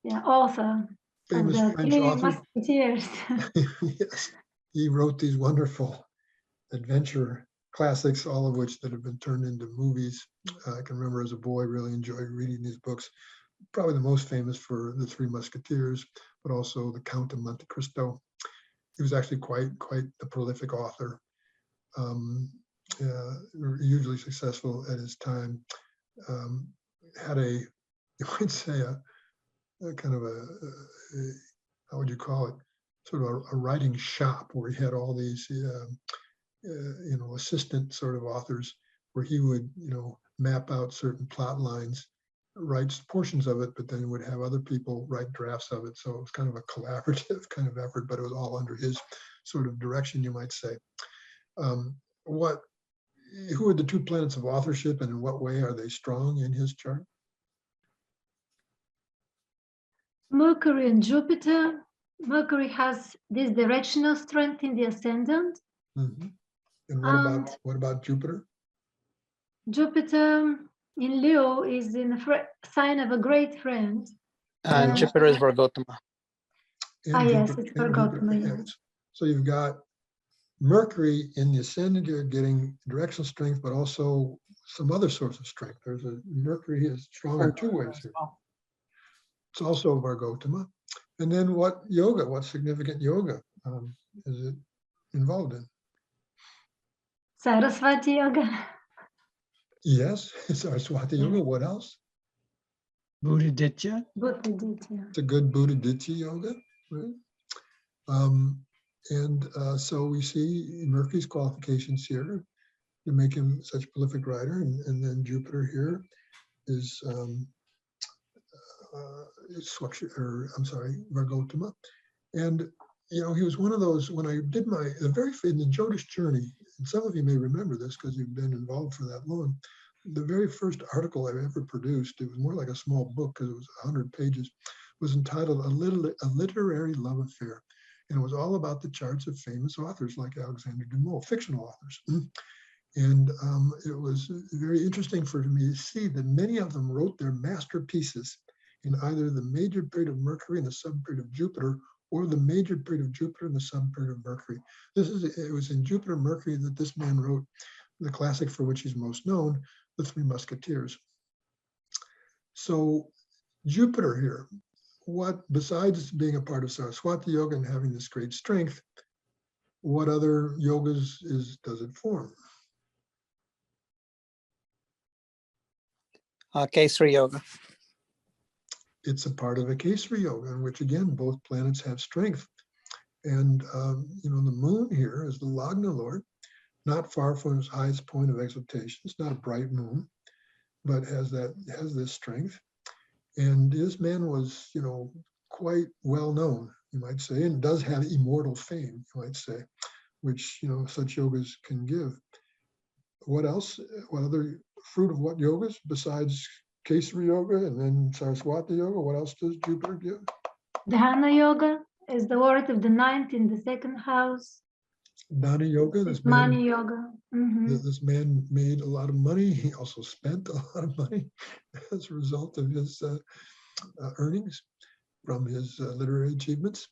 author. author Famous of the French 3 author? Musketeers. Yes, he wrote these wonderful adventure classics, all of which that have been turned into movies. I can remember as a boy really enjoyed reading these books. Probably the most famous for the 3 Musketeers, but also the Count of Monte Cristo. He was actually quite a prolific author. Hugely successful at his time. Had you might say a kind of how would you call it? Sort of a writing shop where he had all these, assistant sort of authors where he would, map out certain plot lines, write portions of it, but then would have other people write drafts of it. So it was kind of a collaborative kind of effort, but it was all under his sort of direction, you might say. Who are the 2 planets of authorship, and in what way are they strong in his chart? Mercury and Jupiter. Mercury has this directional strength in the ascendant. Mm-hmm. And what about Jupiter? Jupiter in Leo is in a sign of a great friend. And Jupiter is Vargotama. Yes, it's Vargotama. Yes. So you've got Mercury in the ascendant here getting directional strength, but also some other source of strength. Mercury is strong in 2 ways here. It's also Vargotama. And then what significant yoga is it involved in? Saraswati Yoga. Yes, Saraswati Yoga. What else? Buddhaditya. It's a good Buddhaditya yoga, right? So we see Mercury's qualifications here to make him such a prolific writer, and then Jupiter here is Vargotama. And he was one of those, when I did in the Jyotish journey, and some of you may remember this because you've been involved for that long, the very first article I ever produced, it was more like a small book because it was 100 pages, was entitled A Literary Love Affair. And it was all about the charts of famous authors like Alexander Dumas, fictional authors. And it was very interesting for me to see that many of them wrote their masterpieces in either the major period of Mercury and the sub-period of Jupiter, or the major period of Jupiter and the sub-period of Mercury. It was in Jupiter Mercury that this man wrote the classic for which he's most known, The 3 Musketeers. So Jupiter here, besides being a part of Saraswati Yoga and having this great strength, what other yogas does it form? Kesari Yoga. it's a part of a Kesari yoga, in which again, both planets have strength. And, the moon here is the Lagna Lord, not far from its highest point of exaltation. It's not a bright moon, but has this strength. And this man was, quite well known, you might say, and does have immortal fame, you might say, which, such yogas can give. What else? What other fruit of what yogas besides Kesari yoga and then Saraswati yoga? What else does Jupiter give? Dhyana yoga is the word of the ninth in the second house. Dana yoga. This Money man, yoga. Mhm. this man made a lot of money. He also spent a lot of money as a result of his earnings from his literary achievements.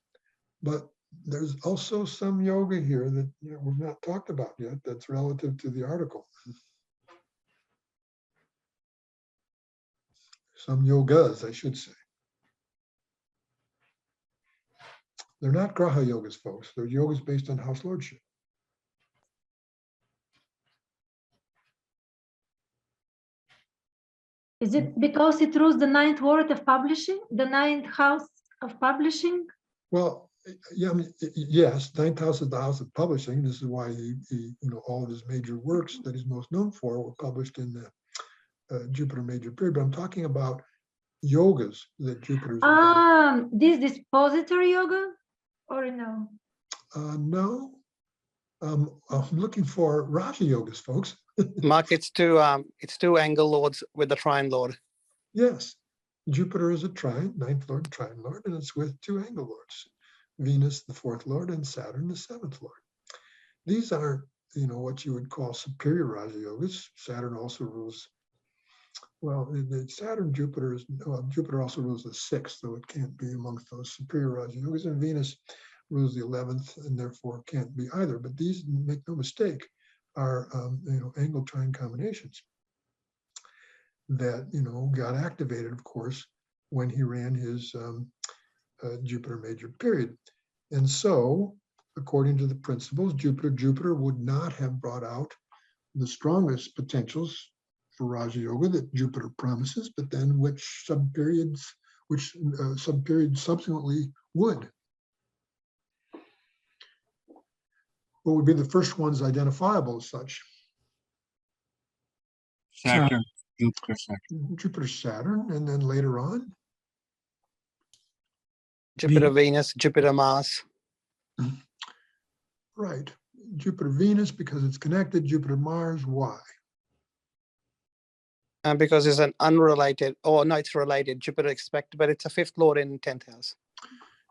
But there's also some yoga here that we've not talked about yet that's relative to the article. Some yogas, I should say. They're not graha yogas, folks. They're yogas based on house lordship. Is it because it rules the ninth word of publishing, the ninth house of publishing? Well, yeah, I mean, yes, ninth house is the house of publishing. This is why he all of his major works that he's most known for were published in the Jupiter major period. But I'm talking about yogas that Jupiter's involved. This dispository yoga, or no? No, I'm looking for Raja yogas, folks. Mark, it's two angle lords with the trine lord. Yes, Jupiter is a trine, ninth lord, trine lord, and it's with two angle lords, Venus, the fourth lord, and Saturn, the seventh lord. These are, what you would call superior Raja yogas. Saturn also rules, Saturn, Jupiter also rules the sixth, so it can't be amongst those superior Raja yogas, and Venus rules the 11th, and therefore can't be either. But these, make no mistake, are, angle trine combinations that, got activated, of course, when he ran his Jupiter major period. And so, according to the principles, Jupiter would not have brought out the strongest potentials for Raja Yoga that Jupiter promises, but then which subperiods subsequently would. What would be the first ones identifiable as such? Saturn, Jupiter, Saturn. Jupiter, Saturn, and then later on? Jupiter, Venus, Jupiter, Mars. Right. Jupiter, Venus, because it's connected. Jupiter, Mars, why? Because it's an unrelated, no, it's related. Jupiter expected, but it's a fifth lord in 10th house.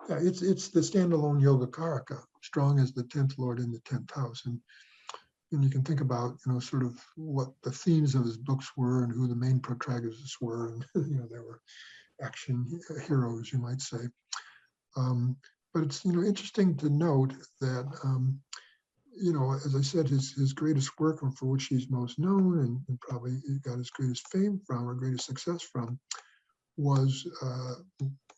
Yeah, it's the standalone yoga karaka, strong as the 10th lord in the 10th house. And you can think about, sort of what the themes of his books were and who the main protagonists were. And, they were action heroes, you might say. But it's, interesting to note that, as I said, his greatest work, and for which he's most known and probably got his greatest fame from or greatest success from, was,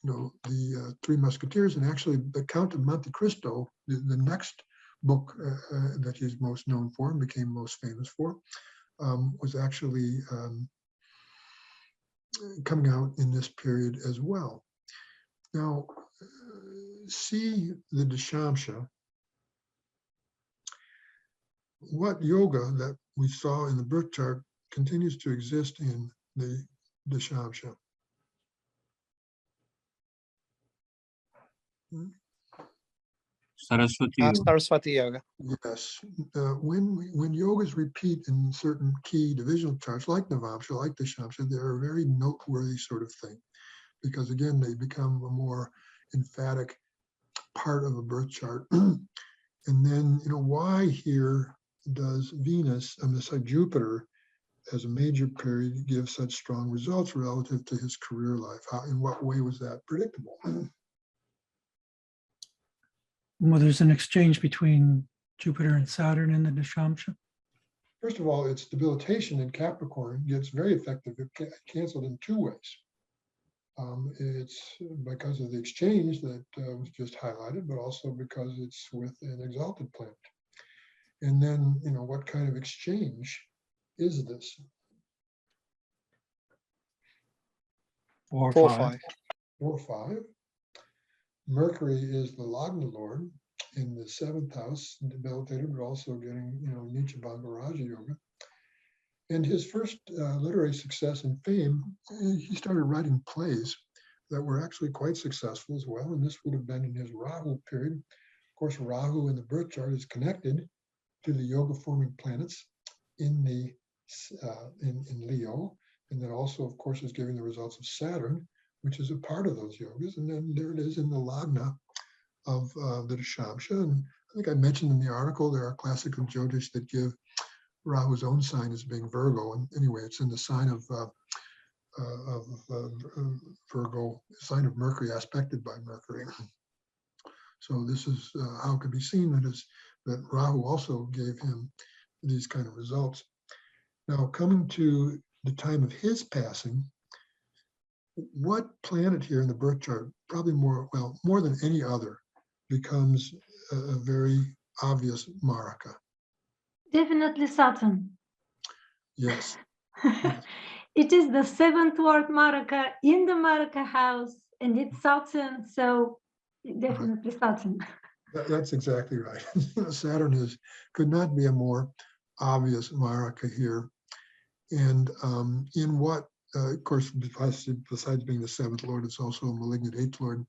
the Three Musketeers, and actually the Count of Monte Cristo, the next book that he's most known for and became most famous for, was actually coming out in this period as well. Now, see the Dashamsha. What yoga that we saw in the birth chart continues to exist in the Dashamsha? Saraswati. Saraswati yoga. Yes. When yogas repeat in certain key divisional charts, like Navamsha, like Dashamsha, they're a very noteworthy sort of thing, because again, they become a more emphatic part of a birth chart. And then, why here does Jupiter as a major period give such strong results relative to his career life? In what way was that predictable? Well, there's an exchange between Jupiter and Saturn in the Dashamsha. First of all, its debilitation in Capricorn gets very effective. It canceled in two ways. It's because of the exchange that was just highlighted, but also because it's with an exalted planet. And then, what kind of exchange is this? 4 4, 5. 5. 4-5. Mercury is the Lagna Lord in the 7th house, debilitated, but also getting, Nicha Bhanga Raja Yoga. And his first literary success and fame, he started writing plays that were actually quite successful as well. And this would have been in his Rahu period. Of course, Rahu in the birth chart is connected to the yoga forming planets in the in Leo. And then also, of course, is giving the results of Saturn, which is a part of those yogas. And then there it is in the Lagna of the Dashamsha. And I think I mentioned in the article, there are classical Jyotish that give Rahu's own sign as being Virgo. And anyway, it's in the sign of Virgo, sign of Mercury, aspected by Mercury. So this is how it could be seen that Rahu also gave him these kind of results. Now, coming to the time of his passing, what planet here in the birth chart, probably more than any other, becomes a very obvious Maraka? Definitely Saturn. Yes. It is the 7th Lord Maraka in the Maraka house, and it's Saturn, so definitely Saturn. That's exactly right. Saturn could not be a more obvious Maraka here. And in what, of course, besides being the 7th Lord, it's also a malignant 8th Lord.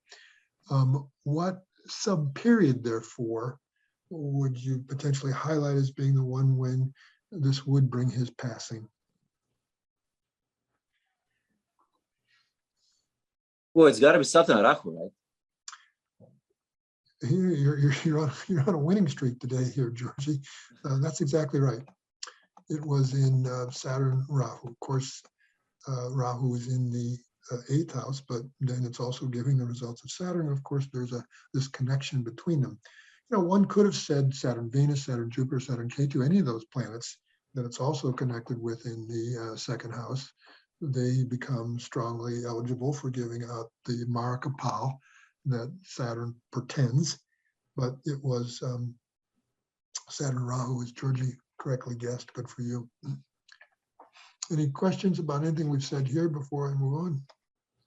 What sub-period, therefore, would you potentially highlight as being the one when this would bring his passing? Well, it's got to be Saturn and Rahu, right? You're on a winning streak today here, Georgie. That's exactly right. It was in Saturn Rahu. Of course, Rahu is in the 8th house, but then it's also giving the results of Saturn. Of course, there's this connection between them. One could have said Saturn Venus, Saturn Jupiter, Saturn Ketu, any of those planets that it's also connected with in the 2nd house. They become strongly eligible for giving out the Maraka Pal that Saturn portends, but it was Saturn Rahu, as Georgie correctly guessed. Good for you. Any questions about anything we've said here before I move on?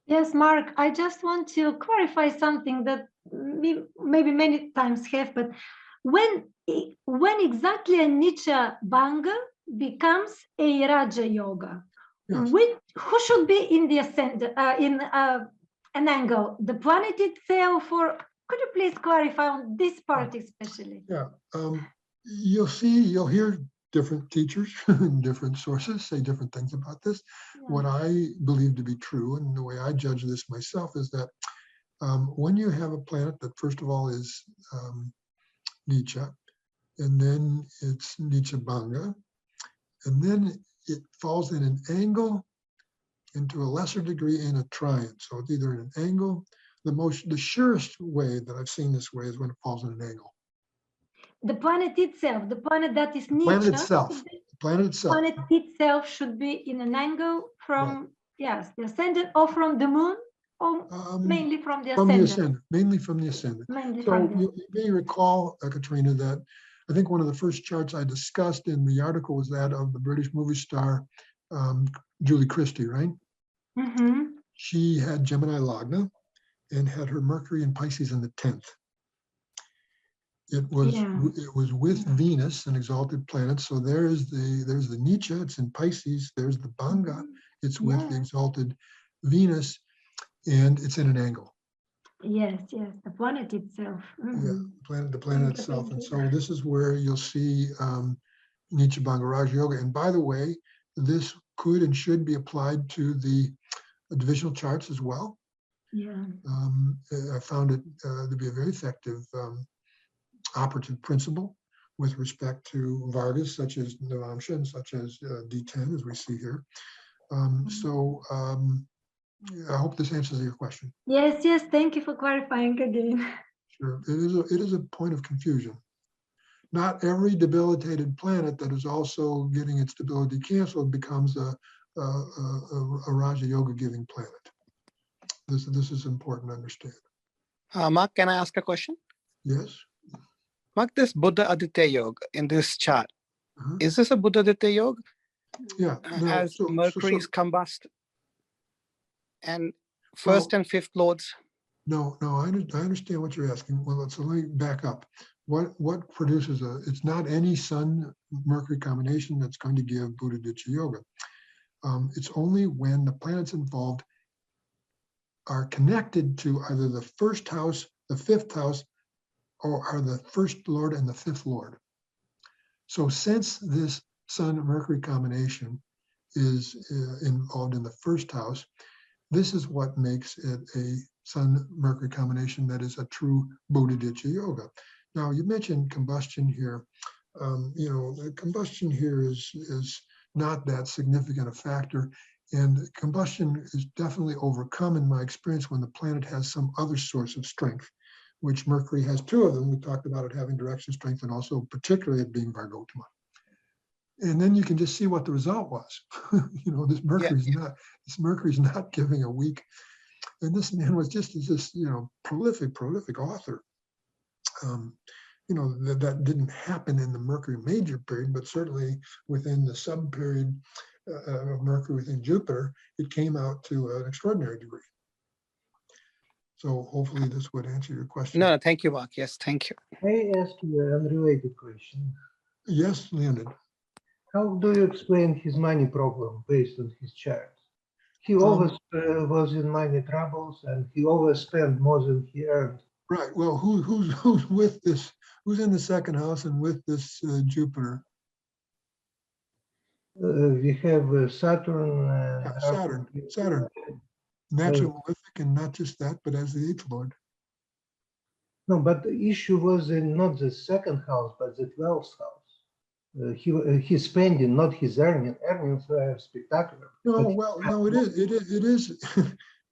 Yes, Mark, I just want to clarify something that we maybe many times have, but when exactly a Nicha Bhanga becomes a Raja Yoga, Yes. Who should be in the ascendant, in an angle, the planet itself, or could you please clarify on this part especially? Yeah, you'll hear different teachers and different sources say different things about this. Yeah. What I believe to be true, and the way I judge this myself, is that when you have a planet that first of all is Nicha, and then it's Nicha Bhanga, and then it falls in an angle, and to a lesser degree in a trine. So it's either in an angle. The surest way that I've seen this way is when it falls in an angle. The planet itself, the planet that is Nicha. Planet itself Should be in an angle from, yes, the ascendant, or from the moon, or mainly from the ascendant. Mainly from the ascendant. You may recall, Katrina, that I think one of the first charts I discussed in the article was that of the British movie star Julie Christie, right? Mm-hmm. She had Gemini Lagna and had her Mercury in Pisces in the 10th. It was with Venus, an exalted planet. So there's the Nicha, it's in Pisces. There's the Bhanga, it's with the exalted Venus, and it's in an angle. Yes, the planet itself. Yeah, the planet itself. And so this is where you'll see Nicha Bhanga Raja Yoga. And by the way, this could and should be applied to the divisional charts as well. Yeah. I found it to be a very effective operative principle with respect to Vargas, such as Navamsha and such as D10, as we see here. I hope this answers your question. Yes, thank you for clarifying again. Sure, it is a point of confusion. Not every debilitated planet that is also getting its debility canceled becomes a Raja Yoga giving planet. This is important to understand. Mark, can I ask a question? Yes. Mark, this Buddha Aditya Yoga in this chart, is this a Buddha Aditya Yoga? Yeah. As Mercury's combust? And first and fifth lords? No, I understand what you're asking. Well, so let me back up. What produces it's not any Sun-Mercury combination that's going to give Buddha Ditya Yoga. It's only when the planets involved are connected to either the first house, the fifth house, or are the first lord and the fifth lord. So since this Sun-Mercury combination is involved in the first house, this is what makes it a Sun-Mercury combination that is a true Buddha Ditya Yoga. Now, you mentioned combustion here. The combustion here is not that significant a factor, and combustion is definitely overcome in my experience when the planet has some other source of strength, which Mercury has two of them. We talked about it having direction strength and also particularly it being Vargotama. And then you can just see what the result was. This Mercury's not giving a weak. And this man was just this, prolific author. That didn't happen in the Mercury major period, but certainly within the sub period of Mercury within Jupiter, it came out to an extraordinary degree. So hopefully this would answer your question. No, thank you, Mark. Yes, thank you. May I ask you an unrelated question? Yes, Leonid. How do you explain his money problem based on his chart? He always was in money troubles, and he always spent more than he earned. Right. Well, who's with this? Who's in the second house and with this Jupiter? We have Saturn. Saturn. Naturally malefic, and not just that, but as the eighth lord. No, but the issue was in not the second house, but the 12th house. His spending, not his earning. Earnings were spectacular. No, it is.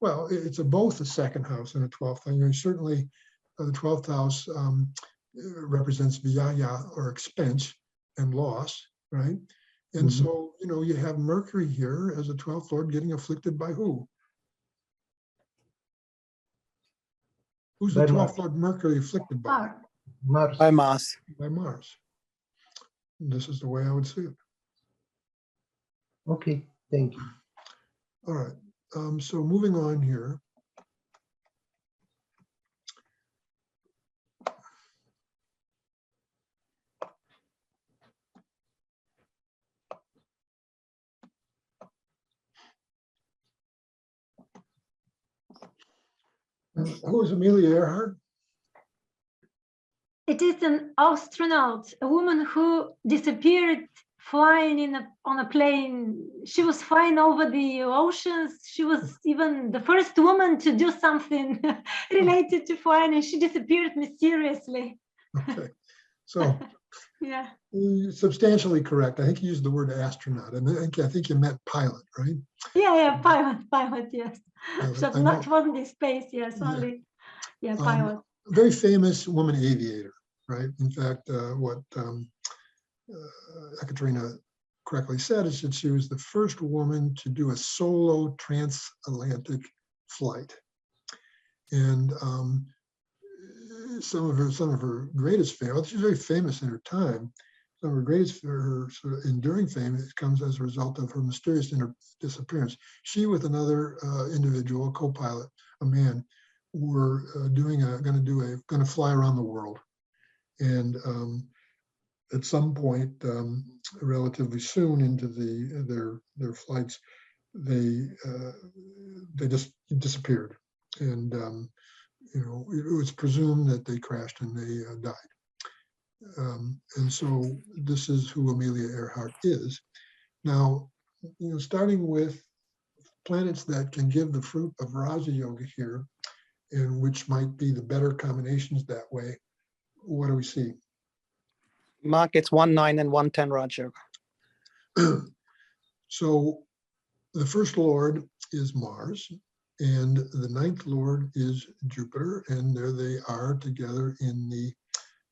Well, it's both a second house and a 12th. Certainly, the 12th house represents vyaya, or expense and loss, right? And so, you have Mercury here as a 12th lord getting afflicted by who? Who's the 12th lord Mercury afflicted by? Mars. By Mars. By Mars. This is the way I would see it. Okay, thank you. All right. So moving on here. Who is Amelia Earhart? It is an astronaut, a woman who disappeared flying on a plane. She was flying over the oceans. She was even the first woman to do something related to flying, and she disappeared mysteriously. Okay, so yeah, substantially correct. I think you used the word astronaut, and I think you meant pilot, right? Yeah, pilot, yes. So not wasn't in space, yes, only pilot. Very famous woman aviator, right? In fact, what Ekaterina correctly said is that she was the first woman to do a solo transatlantic flight. And some of her greatest fame, well, she's very famous in her time. Some of her greatest, her sort of enduring fame, comes as a result of her mysterious disappearance. She, with another individual, a co-pilot, a man, were going to fly around the world, and at some point, relatively soon into their flights, they just disappeared, and it was presumed that they crashed and they died. And so this is who Amelia Earhart is. Now, starting with planets that can give the fruit of Raja Yoga here, and which might be the better combinations that way, what do we see? Mark, it's 1-9 and 1-10 Raja Yoga. So the first lord is Mars, and the ninth lord is Jupiter, and there they are together in the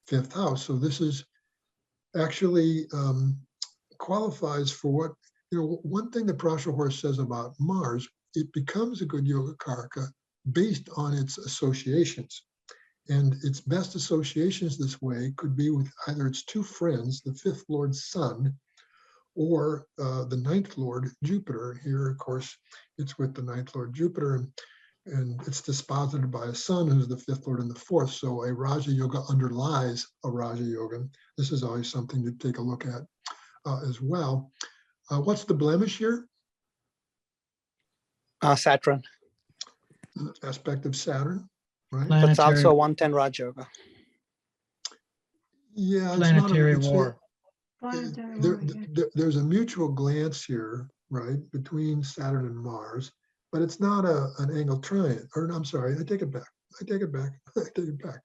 fifth house. So this is actually qualifies for what, one thing that Prashahor says about Mars, it becomes a good yoga karaka based on its associations. And its best associations this way could be with either its two friends, the fifth lord Sun, or the ninth lord Jupiter. Here, of course, it's with the ninth lord Jupiter. And And it's disposited by a sun who's the fifth lord and the fourth. So a Raja Yoga underlies a Raja Yoga. This is always something to take a look at as well. What's the blemish here? Saturn. Aspect of Saturn, right? That's Planetary, also 110 Raja Yoga. Yeah, planetary it's war. Planetary there, war, yeah. there's a mutual glance here, right, between Saturn and Mars, but it's not an angled triangle. Or I'm sorry, I take it back. I take it back.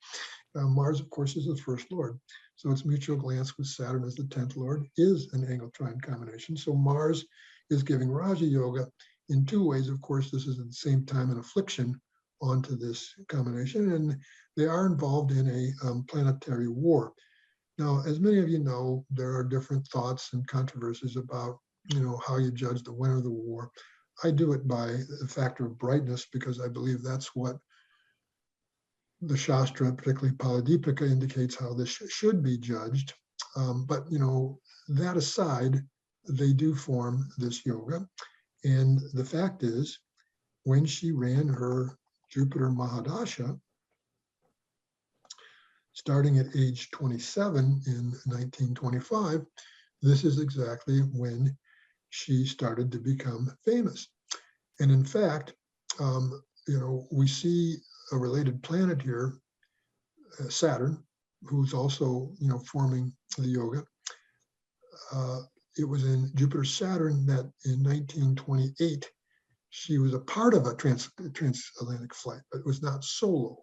Mars, of course, is the first lord. So its mutual glance with Saturn as the 10th lord is an angled trine combination. So Mars is giving Raja Yoga in two ways. Of course, this is at the same time an affliction onto this combination, and they are involved in a planetary war. Now, as many of you know, there are different thoughts and controversies about, how you judge the winner of the war. I do it by the factor of brightness because I believe that's what the Shastra, particularly Paladipika, indicates how this should be judged. But, that aside, they do form this yoga. And the fact is, when she ran her Jupiter Mahadasha, starting at age 27 in 1925, this is exactly when she started to become famous. And in fact, we see a related planet here, Saturn, who's also, forming the yoga. It was in Jupiter-Saturn that in 1928, she was a part of a transatlantic flight, but it was not solo.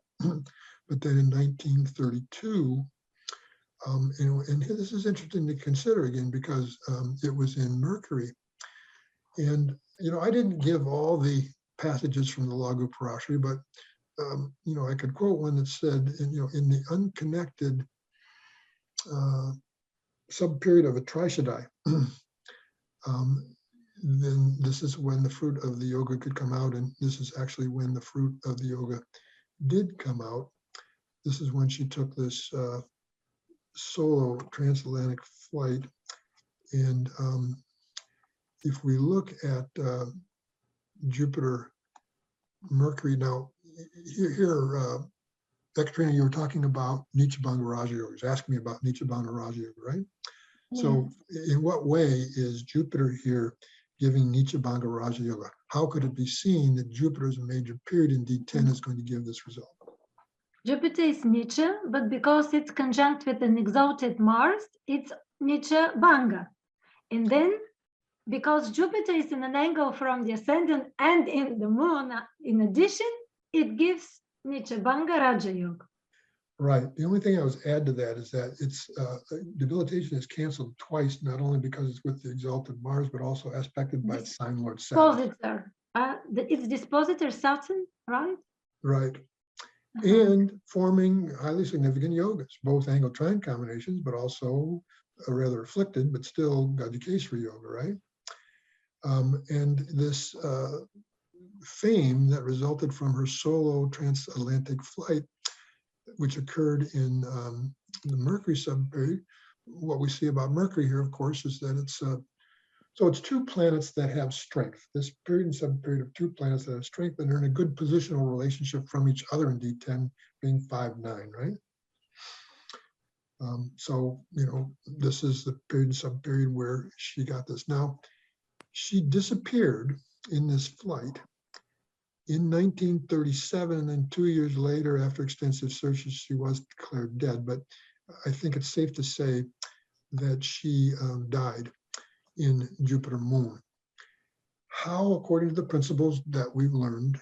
But then in 1932, and this is interesting to consider again, because it was in Mercury. And, I didn't give all the passages from the Laghu Parashari, but, I could quote one that said, in the unconnected sub-period of a Trishadai, then this is when the fruit of the yoga could come out. And this is actually when the fruit of the yoga did come out. This is when she took this solo transatlantic flight. And if we look at Jupiter, Mercury, now here, Katrina, you were talking about Nichabanga Raja Yoga. You asking me about Nichabanga Raja Yoga, right? Yeah. So in what way is Jupiter here giving Nichabanga Raja Yoga? How could it be seen that Jupiter is a major period in D10 is going to give this result? Jupiter is Nietzsche, but because it's conjunct with an exalted Mars, it's Nietzsche Banga. And then, because Jupiter is in an angle from the ascendant and in the moon, in addition, it gives Nietzsche Banga Raja Yoga. Right. The only thing I would add to that is that it's debilitation is canceled twice, not only because it's with the exalted Mars, but also aspected by its sign lord Saturn. Dispositor. It's dispositor Saturn, right? Right. And forming highly significant yogas, both angle trine combinations, but also a rather afflicted, but still Gajikesari yoga, right? And this fame that resulted from her solo transatlantic flight, which occurred in the Mercury subperiod. What we see about Mercury here, of course, is that it's two planets that have strength. This period and subperiod of two planets that have strength and are in a good positional relationship from each other in D10, being 5-9, right? This is the period and subperiod where she got this. Now, she disappeared in this flight in 1937, and then 2 years later, after extensive searches, she was declared dead. But I think it's safe to say that she died in Jupiter Moon. How, according to the principles that we've learned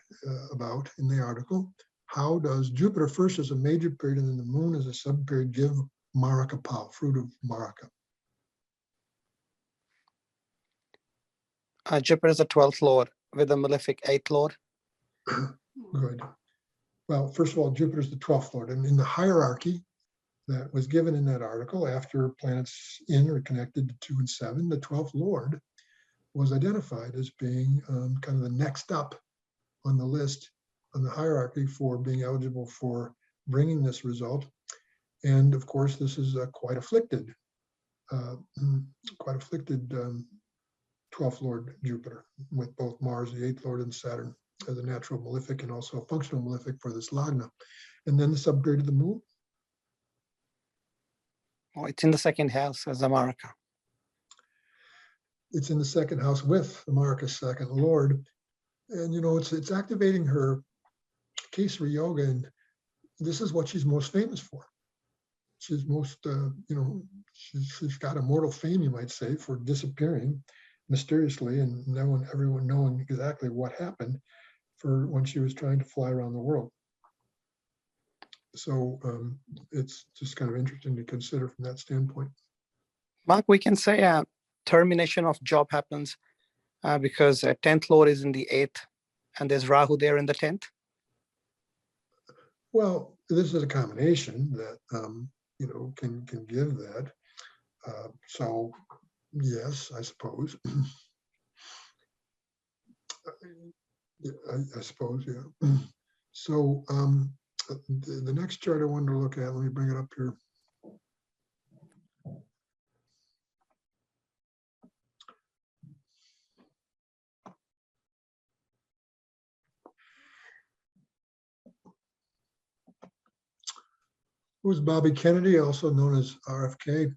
about in the article, how does Jupiter first as a major period and then the Moon as a sub-period give Maraka Pal, fruit of Maraka? Jupiter is the 12th lord with a malefic 8th lord. Good. Well, first of all, Jupiter is the 12th lord, and in the hierarchy that was given in that article, after planets in or connected to 2 and 7, the 12th lord was identified as being kind of the next up on the list on the hierarchy for being eligible for bringing this result. And of course, this is quite afflicted 12th lord Jupiter, with both Mars, the 8th lord, and Saturn as a natural malefic and also a functional malefic for this Lagna. And then the subgrade of the moon. Oh, it's in the second house as a Maraka. It's in the second house with the Maraka's second lord. And, it's activating her Kesari yoga. And this is what she's most famous for. She's most, she's got immortal fame, you might say, for disappearing mysteriously and everyone knowing exactly what happened for when she was trying to fly around the world. So it's just kind of interesting to consider from that standpoint. Mark, we can say a termination of job happens because a 10th lord is in the 8th and there's Rahu there in the 10th. Well, this is a combination that, can give that. So yes, I suppose. I suppose, yeah. So the next chart I wanted to look at, let me bring it up here. Who's Bobby Kennedy, also known as RFK?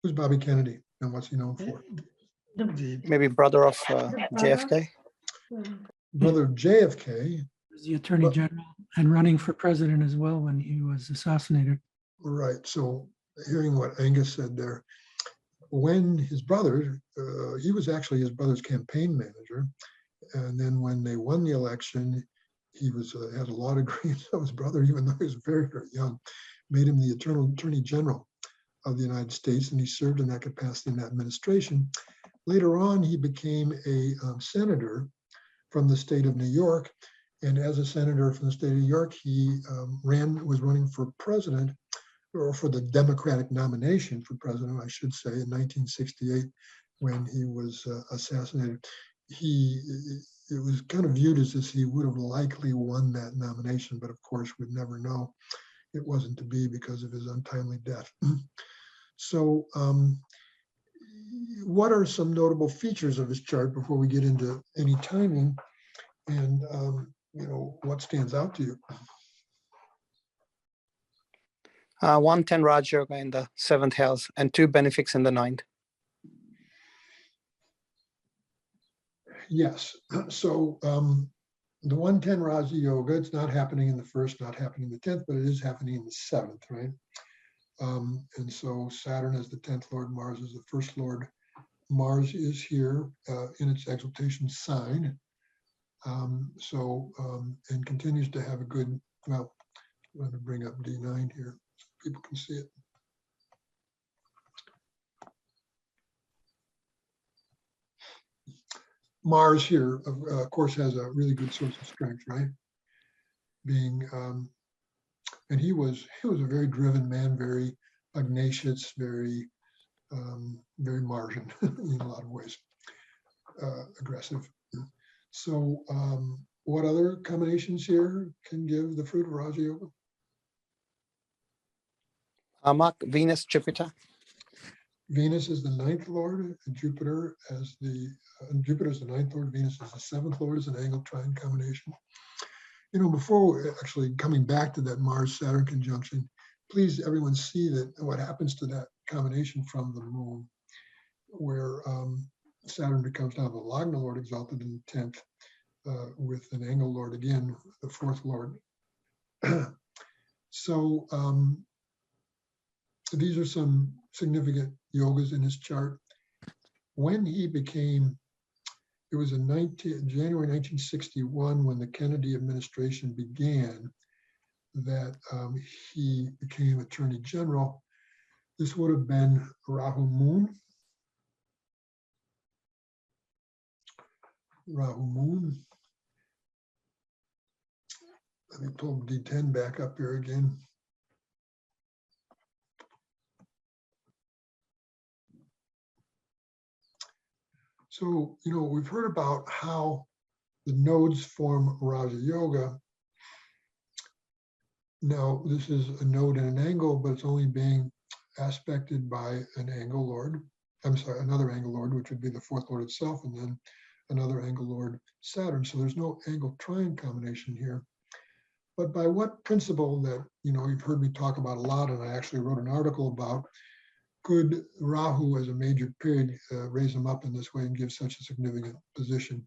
Who's Bobby Kennedy and what's he known for? Maybe brother of JFK. Brother of JFK. Was the Attorney General and running for president as well when he was assassinated. Right. So hearing what Angus said there, when his brother, he was actually his brother's campaign manager. And then when they won the election, he had a law degree. So his brother, even though he was very, very young, made him the Attorney General of the United States, and he served in that capacity in that administration. Later on, he became a senator from the state of New York, and as a senator from the state of New York, he was running for president, or for the Democratic nomination for president, I should say, in 1968, when he was assassinated. It was kind of viewed as if he would have likely won that nomination, but of course, we'd never know. It wasn't to be because of his untimely death. So what are some notable features of his chart before we get into any timing and, what stands out to you? 110 Raj Yoga in the 7th house and 2 benefics in the 9th. Yes. So the 110 Raja Yoga, it's not happening in the 1st, not happening in the 10th, but it is happening in the 7th, right? And so Saturn is the 10th Lord, Mars is the 1st Lord. Mars is here in its exaltation sign. And continues to have a good, well, I'm going to bring up D9 here so people can see it. Mars here, of course, has a really good source of strength, right? Being, and he was a very driven man, very pugnacious, very Martian in a lot of ways, aggressive. So what other combinations here can give the fruit of Raja Yoga? Mark, Venus, Jupiter. Venus is the 9th Lord, and Jupiter is the 9th Lord, Venus is the 7th Lord, is an angle trine combination. Before actually coming back to that Mars-Saturn conjunction, please everyone see that what happens to that combination from the moon, where Saturn becomes now the Lagna Lord exalted in the 10th with an angle Lord again, the 4th Lord. So these are some significant yogas in his chart. When he became, it was in January 1961 when the Kennedy administration began that he became Attorney General. This would have been Rahu Moon. Rahu Moon. Let me pull D10 back up here again. So, we've heard about how the nodes form Raja Yoga. Now, this is a node in an angle, but it's only being aspected by an angle Lord, I'm sorry, another angle lord, which would be the fourth lord itself, and then another angle lord Saturn. So there's no angle trine combination here. But by what principle that, you've heard me talk about a lot, and I actually wrote an article about, could Rahu as a major period raise him up in this way and give such a significant position?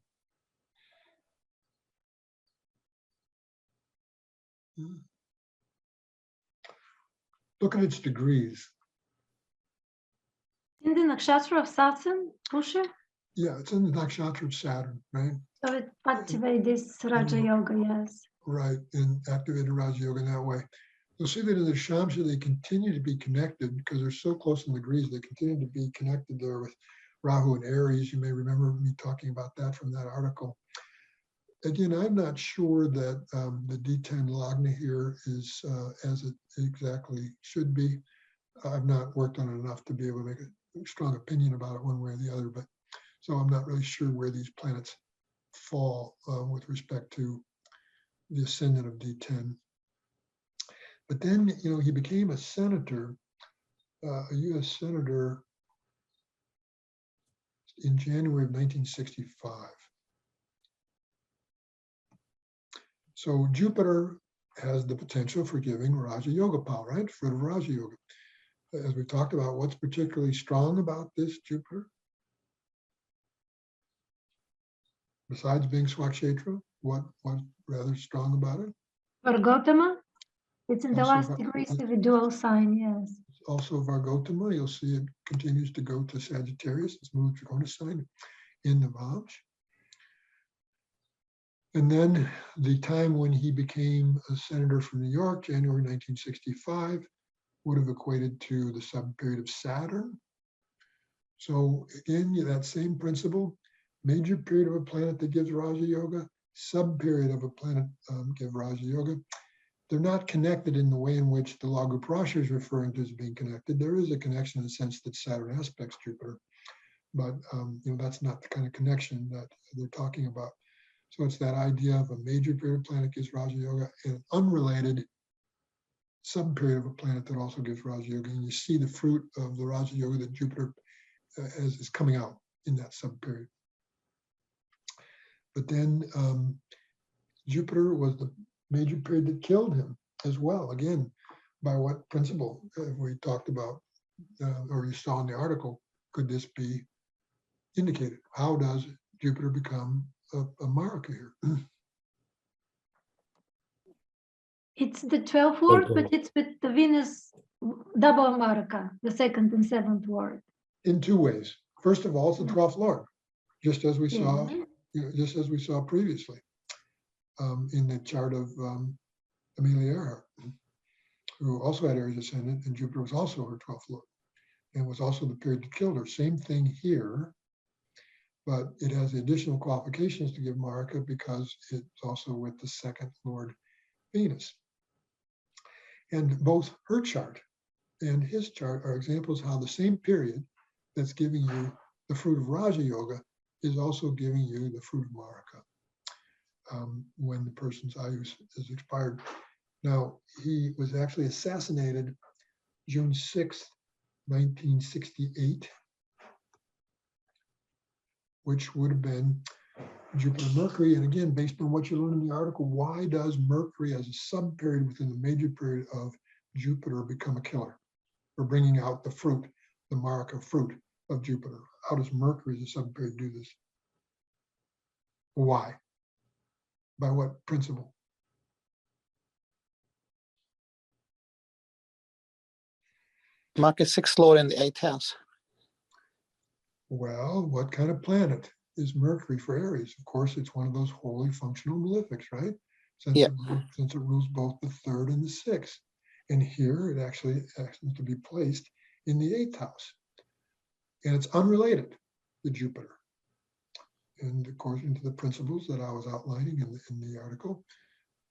Look at its degrees. In the nakshatra of Saturn, Pusha? Yeah, it's in the nakshatra of Saturn, right? So it activates this Raja Yoga, yes. Right, and activated Raja Yoga in that way. You'll see that in the Shamsha, they continue to be connected because they're so close in degrees. They continue to be connected there with Rahu and Aries. You may remember me talking about that from that article. Again, I'm not sure that the D10 Lagna here is as it exactly should be. I've not worked on it enough to be able to make a strong opinion about it one way or the other, but so I'm not really sure where these planets fall with respect to the ascendant of D10. But then, he became a senator, a U.S. senator in January of 1965. So Jupiter has the potential for giving Raja Yoga power, right? Fruit of Raja Yoga. As we talked about, what's particularly strong about this Jupiter? Besides being Swakshetra, what's rather strong about it? Vargotama, it's in the Also last degrees of a dual sign, yes. Also Vargotama, you'll see it continues to go to Sagittarius. It's moved to Trikona sign in the Vamsh. And then the time when he became a senator from New York, January 1965, would have equated to the subperiod of Saturn. So again, that same principle, major period of a planet that gives Raja Yoga, subperiod of a planet give Raja Yoga. They're not connected in the way in which the Laghu Prasha is referring to as being connected. There is a connection in the sense that Saturn aspects Jupiter, but that's not the kind of connection that they're talking about. So it's that idea of a major period of planet gives Raja Yoga and an unrelated subperiod of a planet that also gives Raja Yoga. And you see the fruit of the Raja Yoga that Jupiter is coming out in that subperiod. But then Jupiter was the major period that killed him as well. Again, by what principle we talked about, or you saw in the article, could this be indicated? How does Jupiter become a Maraka here? It's the 12th word, but it's with the Venus double Maraka, the second and seventh word. In two ways. First of all, it's the 12th Lord, just as we saw, just as we saw previously in the chart of Amelia Earhart, who also had Aries ascendant, and Jupiter was also her 12th Lord, and was also the period that killed her. Same thing here, but it has the additional qualifications to give Maraka because it's also with the second Lord Venus. And both her chart and his chart are examples how the same period that's giving you the fruit of Raja Yoga is also giving you the fruit of Maraka when the person's ayus is expired. Now, he was actually assassinated June 6th, 1968, which would have been Jupiter Mercury. And again, based on what you learned in the article, why does Mercury as a sub-period within the major period of Jupiter become a killer for bringing out the fruit, the Maraka fruit of Jupiter? How does Mercury as a sub-period do this? Why? By what principle? Mark is 6th Lord in the 8th house. Well, what kind of planet is Mercury for Aries? Of course, it's one of those wholly functional malefics, right? Since it rules both the 3rd and the 6th. And here it actually happens to be placed in the 8th house. And it's unrelated to Jupiter. And according to the principles that I was outlining in the article,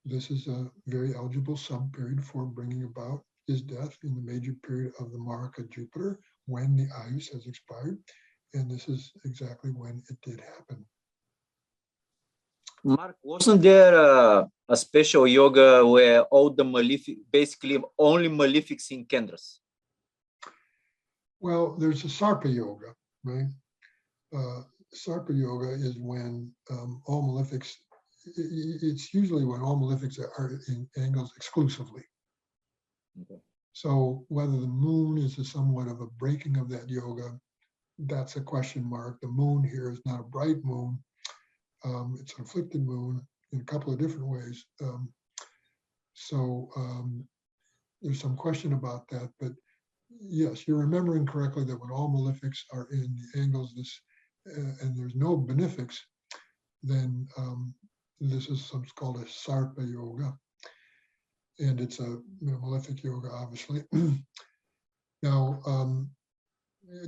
this is a very eligible sub-period for bringing about his death in the major period of the Maraka Jupiter when the ayus has expired. And this is exactly when it did happen. Mark, wasn't there a special yoga where all the malefic, basically only malefics in Kendras? Well, there's a Sarpa Yoga, right? Sarpa Yoga is when all malefics, it's usually when all malefics are in angles exclusively. Okay. So whether the moon is somewhat of a breaking of that yoga, that's a question mark. The moon here is not a bright moon. It's an afflicted moon in a couple of different ways. There's some question about that, but yes, you're remembering correctly that when all malefics are in the angles and there's no benefics, then this is something called a Sarpa Yoga. And it's a malefic yoga, obviously. Now,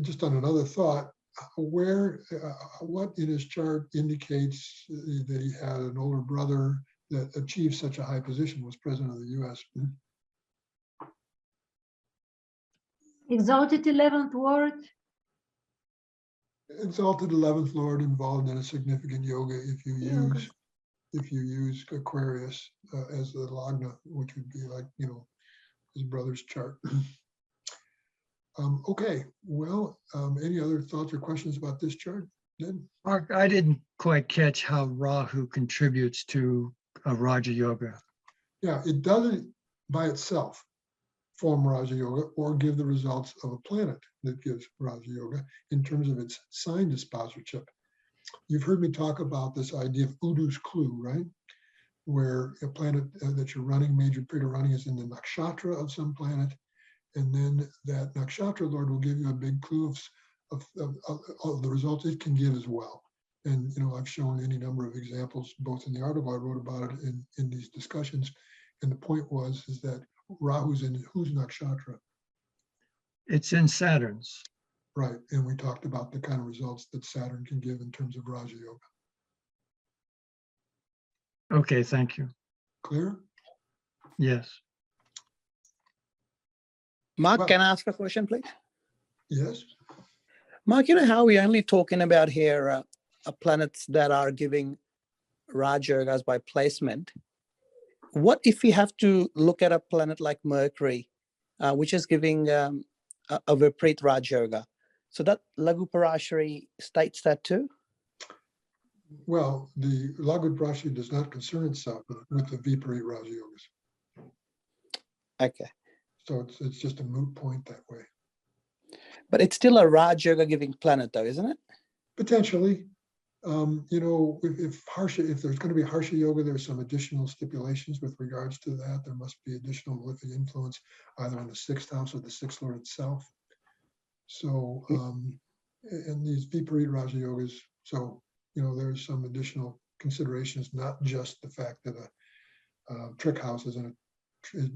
just on another thought, what in his chart indicates that he had an older brother that achieved such a high position, was president of the US? Exalted 11th Lord. Exalted 11th Lord involved in a significant yoga if you use Aquarius as the Lagna, which would be like, his brother's chart. Okay, well, any other thoughts or questions about this chart then? Mark, I didn't quite catch how Rahu contributes to a Raja Yoga. Yeah, it doesn't by itself form Raja Yoga or give the results of a planet that gives Raja Yoga in terms of its sign disposership. You've heard me talk about this idea of Udu's clue, right? Where a planet that you're running, major period of running, is in the nakshatra of some planet. And then that nakshatra lord will give you a big clue of the results it can give as well. And, I've shown any number of examples, both in the article I wrote about it in these discussions. And the point is that Rahu's in whose nakshatra? It's in Saturn's. Right. And we talked about the kind of results that Saturn can give in terms of Raja Yoga. Okay, thank you. Clear? Yes. Mark, Well- can I ask a question, please? Yes. Mark, how we're only talking about here planets that are giving Raja Yogas by placement. What if we have to look at a planet like Mercury, which is giving a Viprit Raja Yoga? So that Lagu Parashari states that too? Well, the Lagu Parashari does not concern itself with the Viprit Raja Yogas. Okay. So it's just a moot point that way. But it's still a Raja Yoga giving planet though, isn't it? Potentially. If there's going to be Harsha Yoga, there's some additional stipulations with regards to that. There must be additional malefic influence either in the 6th house or the 6th lord itself. So, and these Viprit Raja Yogas, so, there's some additional considerations, not just the fact that a trick house is in a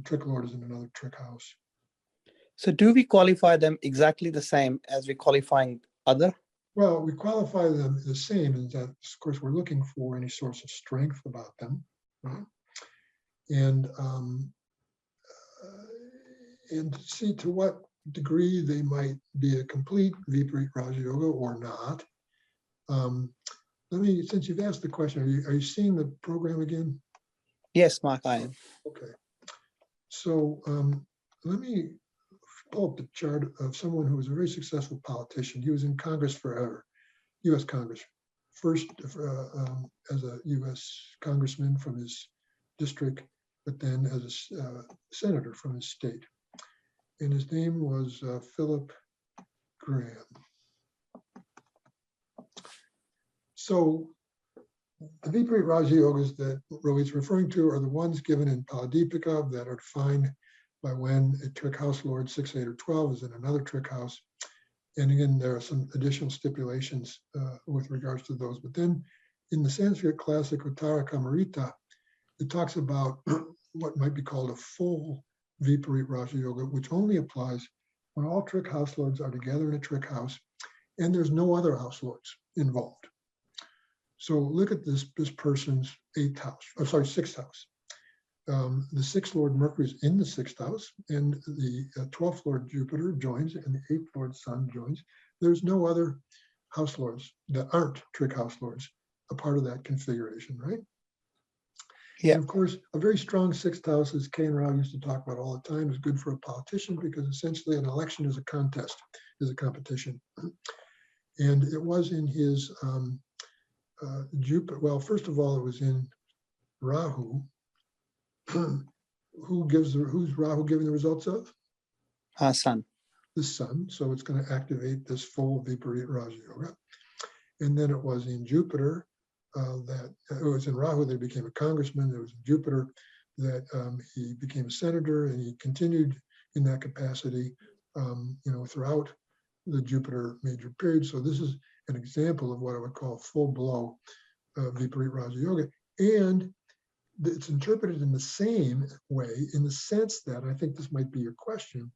trick lord is in another trick house. So do we qualify them exactly the same as we're qualifying other? Well, we qualify them the same in that, of course, we're looking for any source of strength about them, right? And to see to what degree they might be a complete Viprit Raja Yoga or not. Since you've asked the question, are you seeing the program again? Yes, Mark, I am. Okay. So let me pull up the chart of someone who was a very successful politician. He was in Congress forever, U.S. Congress. First as a U.S. congressman from his district, but then as a senator from his state. And his name was Philip Graham. So the Viprit Raja Yogas that Rohit's referring to are the ones given in Paladipika that are defined by when a trick house lord, 6, 8, or 12 is in another trick house. And again, there are some additional stipulations with regards to those. But then in the Sanskrit classic Uttara Kamarita, it talks about what might be called a full Viprit Raja Yoga, which only applies when all trick house lords are together in a trick house and there's no other house lords involved. So look at this person's 6th house. The 6th lord Mercury is in the 6th house, and the 12th lord Jupiter joins, and the 8th lord Sun joins. There's no other house lords that aren't trick house lords a part of that configuration, right? Yeah. And of course, a very strong sixth house, as Kay and Rao used to talk about all the time, is good for a politician because essentially an election is a contest, is a competition. And it was in his Jupiter. Well, first of all, it was in Rahu. Who's Rahu giving the results of? Sun. The sun. So it's going to activate this full Viprit Raja Yoga. And then it was in Jupiter that it was in Rahu that he became a congressman. It was in Jupiter that he became a senator, and he continued in that capacity, throughout the Jupiter major period. So this is an example of what I would call full blow Viprit Raja Yoga. And it's interpreted in the same way, in the sense that, I think this might be your question,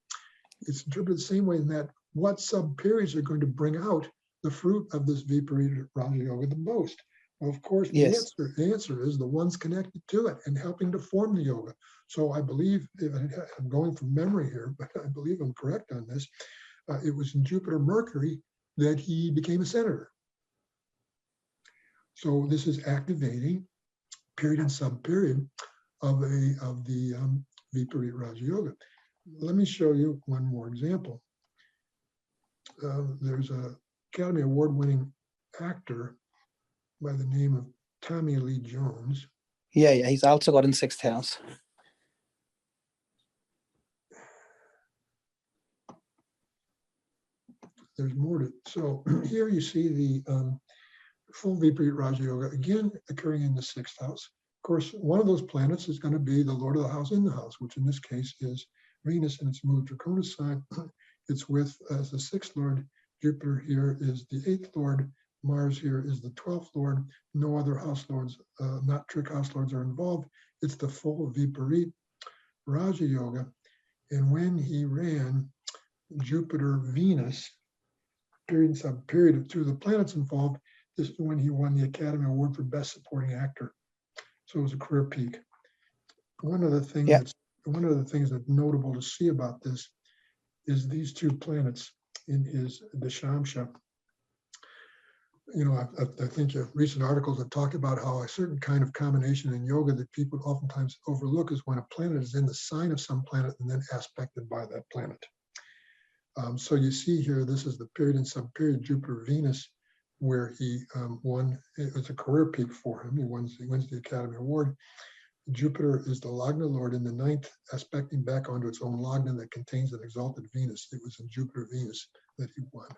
it's interpreted the same way in that what sub-periods are going to bring out the fruit of this Viprit Raja Yoga the most? Well, of course, Yes. the answer is the ones connected to it and helping to form the yoga. So I believe, I'm going from memory here, but I believe I'm correct on this. It was in Jupiter Mercury that he became a senator. So this is activating period and sub-period of the Viprit Raja Yoga. Let me show you one more example. There's a Academy Award-winning actor by the name of Tommy Lee Jones. Yeah, he's also got in sixth house. There's more to, so here you see the full Viprit Raja Yoga, again, occurring in the sixth house. Of course, one of those planets is going to be the Lord of the house in the house, which in this case is Venus, and it's moved Dracona sign. It's with, as the sixth Lord, Jupiter here is the eighth Lord, Mars here is the 12th Lord. No other house lords, not trick house lords, are involved. It's the full Viprit Raja Yoga. And when he ran Jupiter, Venus, period and sub-period of two of the planets involved, this is when he won the Academy Award for Best Supporting Actor. So it was a career peak. One of the things that's notable to see about this is these two planets in his Dashamsha. I think recent articles have talked about how a certain kind of combination in yoga that people oftentimes overlook is when a planet is in the sign of some planet and then aspected by that planet. So you see here, this is the period and sub-period Jupiter-Venus, where he won. It was a career peak for him. He wins the Academy Award. Jupiter is the Lagna Lord in the ninth, aspecting back onto its own Lagna that contains an exalted Venus. It was in Jupiter-Venus that he won.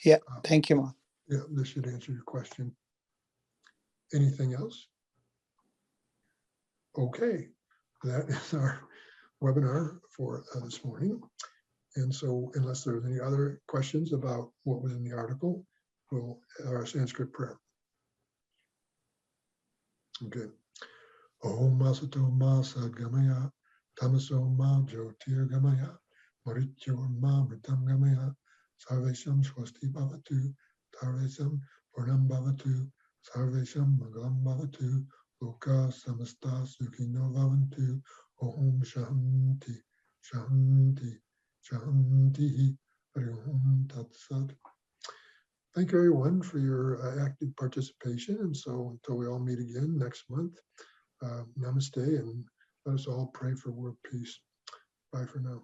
Yeah, thank you, Mark. Yeah, this should answer your question. Anything else? Okay, that is our webinar for this morning. And so unless there's any other questions about what was in the article, we'll have our Sanskrit prayer. Okay. Om Masato Masa Gamaya, Tamaso Ma Jyotir Gamaya, Marityur Ma Vritam Gamaya, Sarvesham Swasti Bhavatu, Sarvesham Purnam Bhavatu, Sarvesham Mangalam Bhavatu, Loka Samasta Sukhino Bhavantu, Om Shanti, Shanti, Shanti, Hari Om Tat Sat. Thank you everyone for your active participation. And so until we all meet again next month, namaste, and let us all pray for world peace. Bye for now.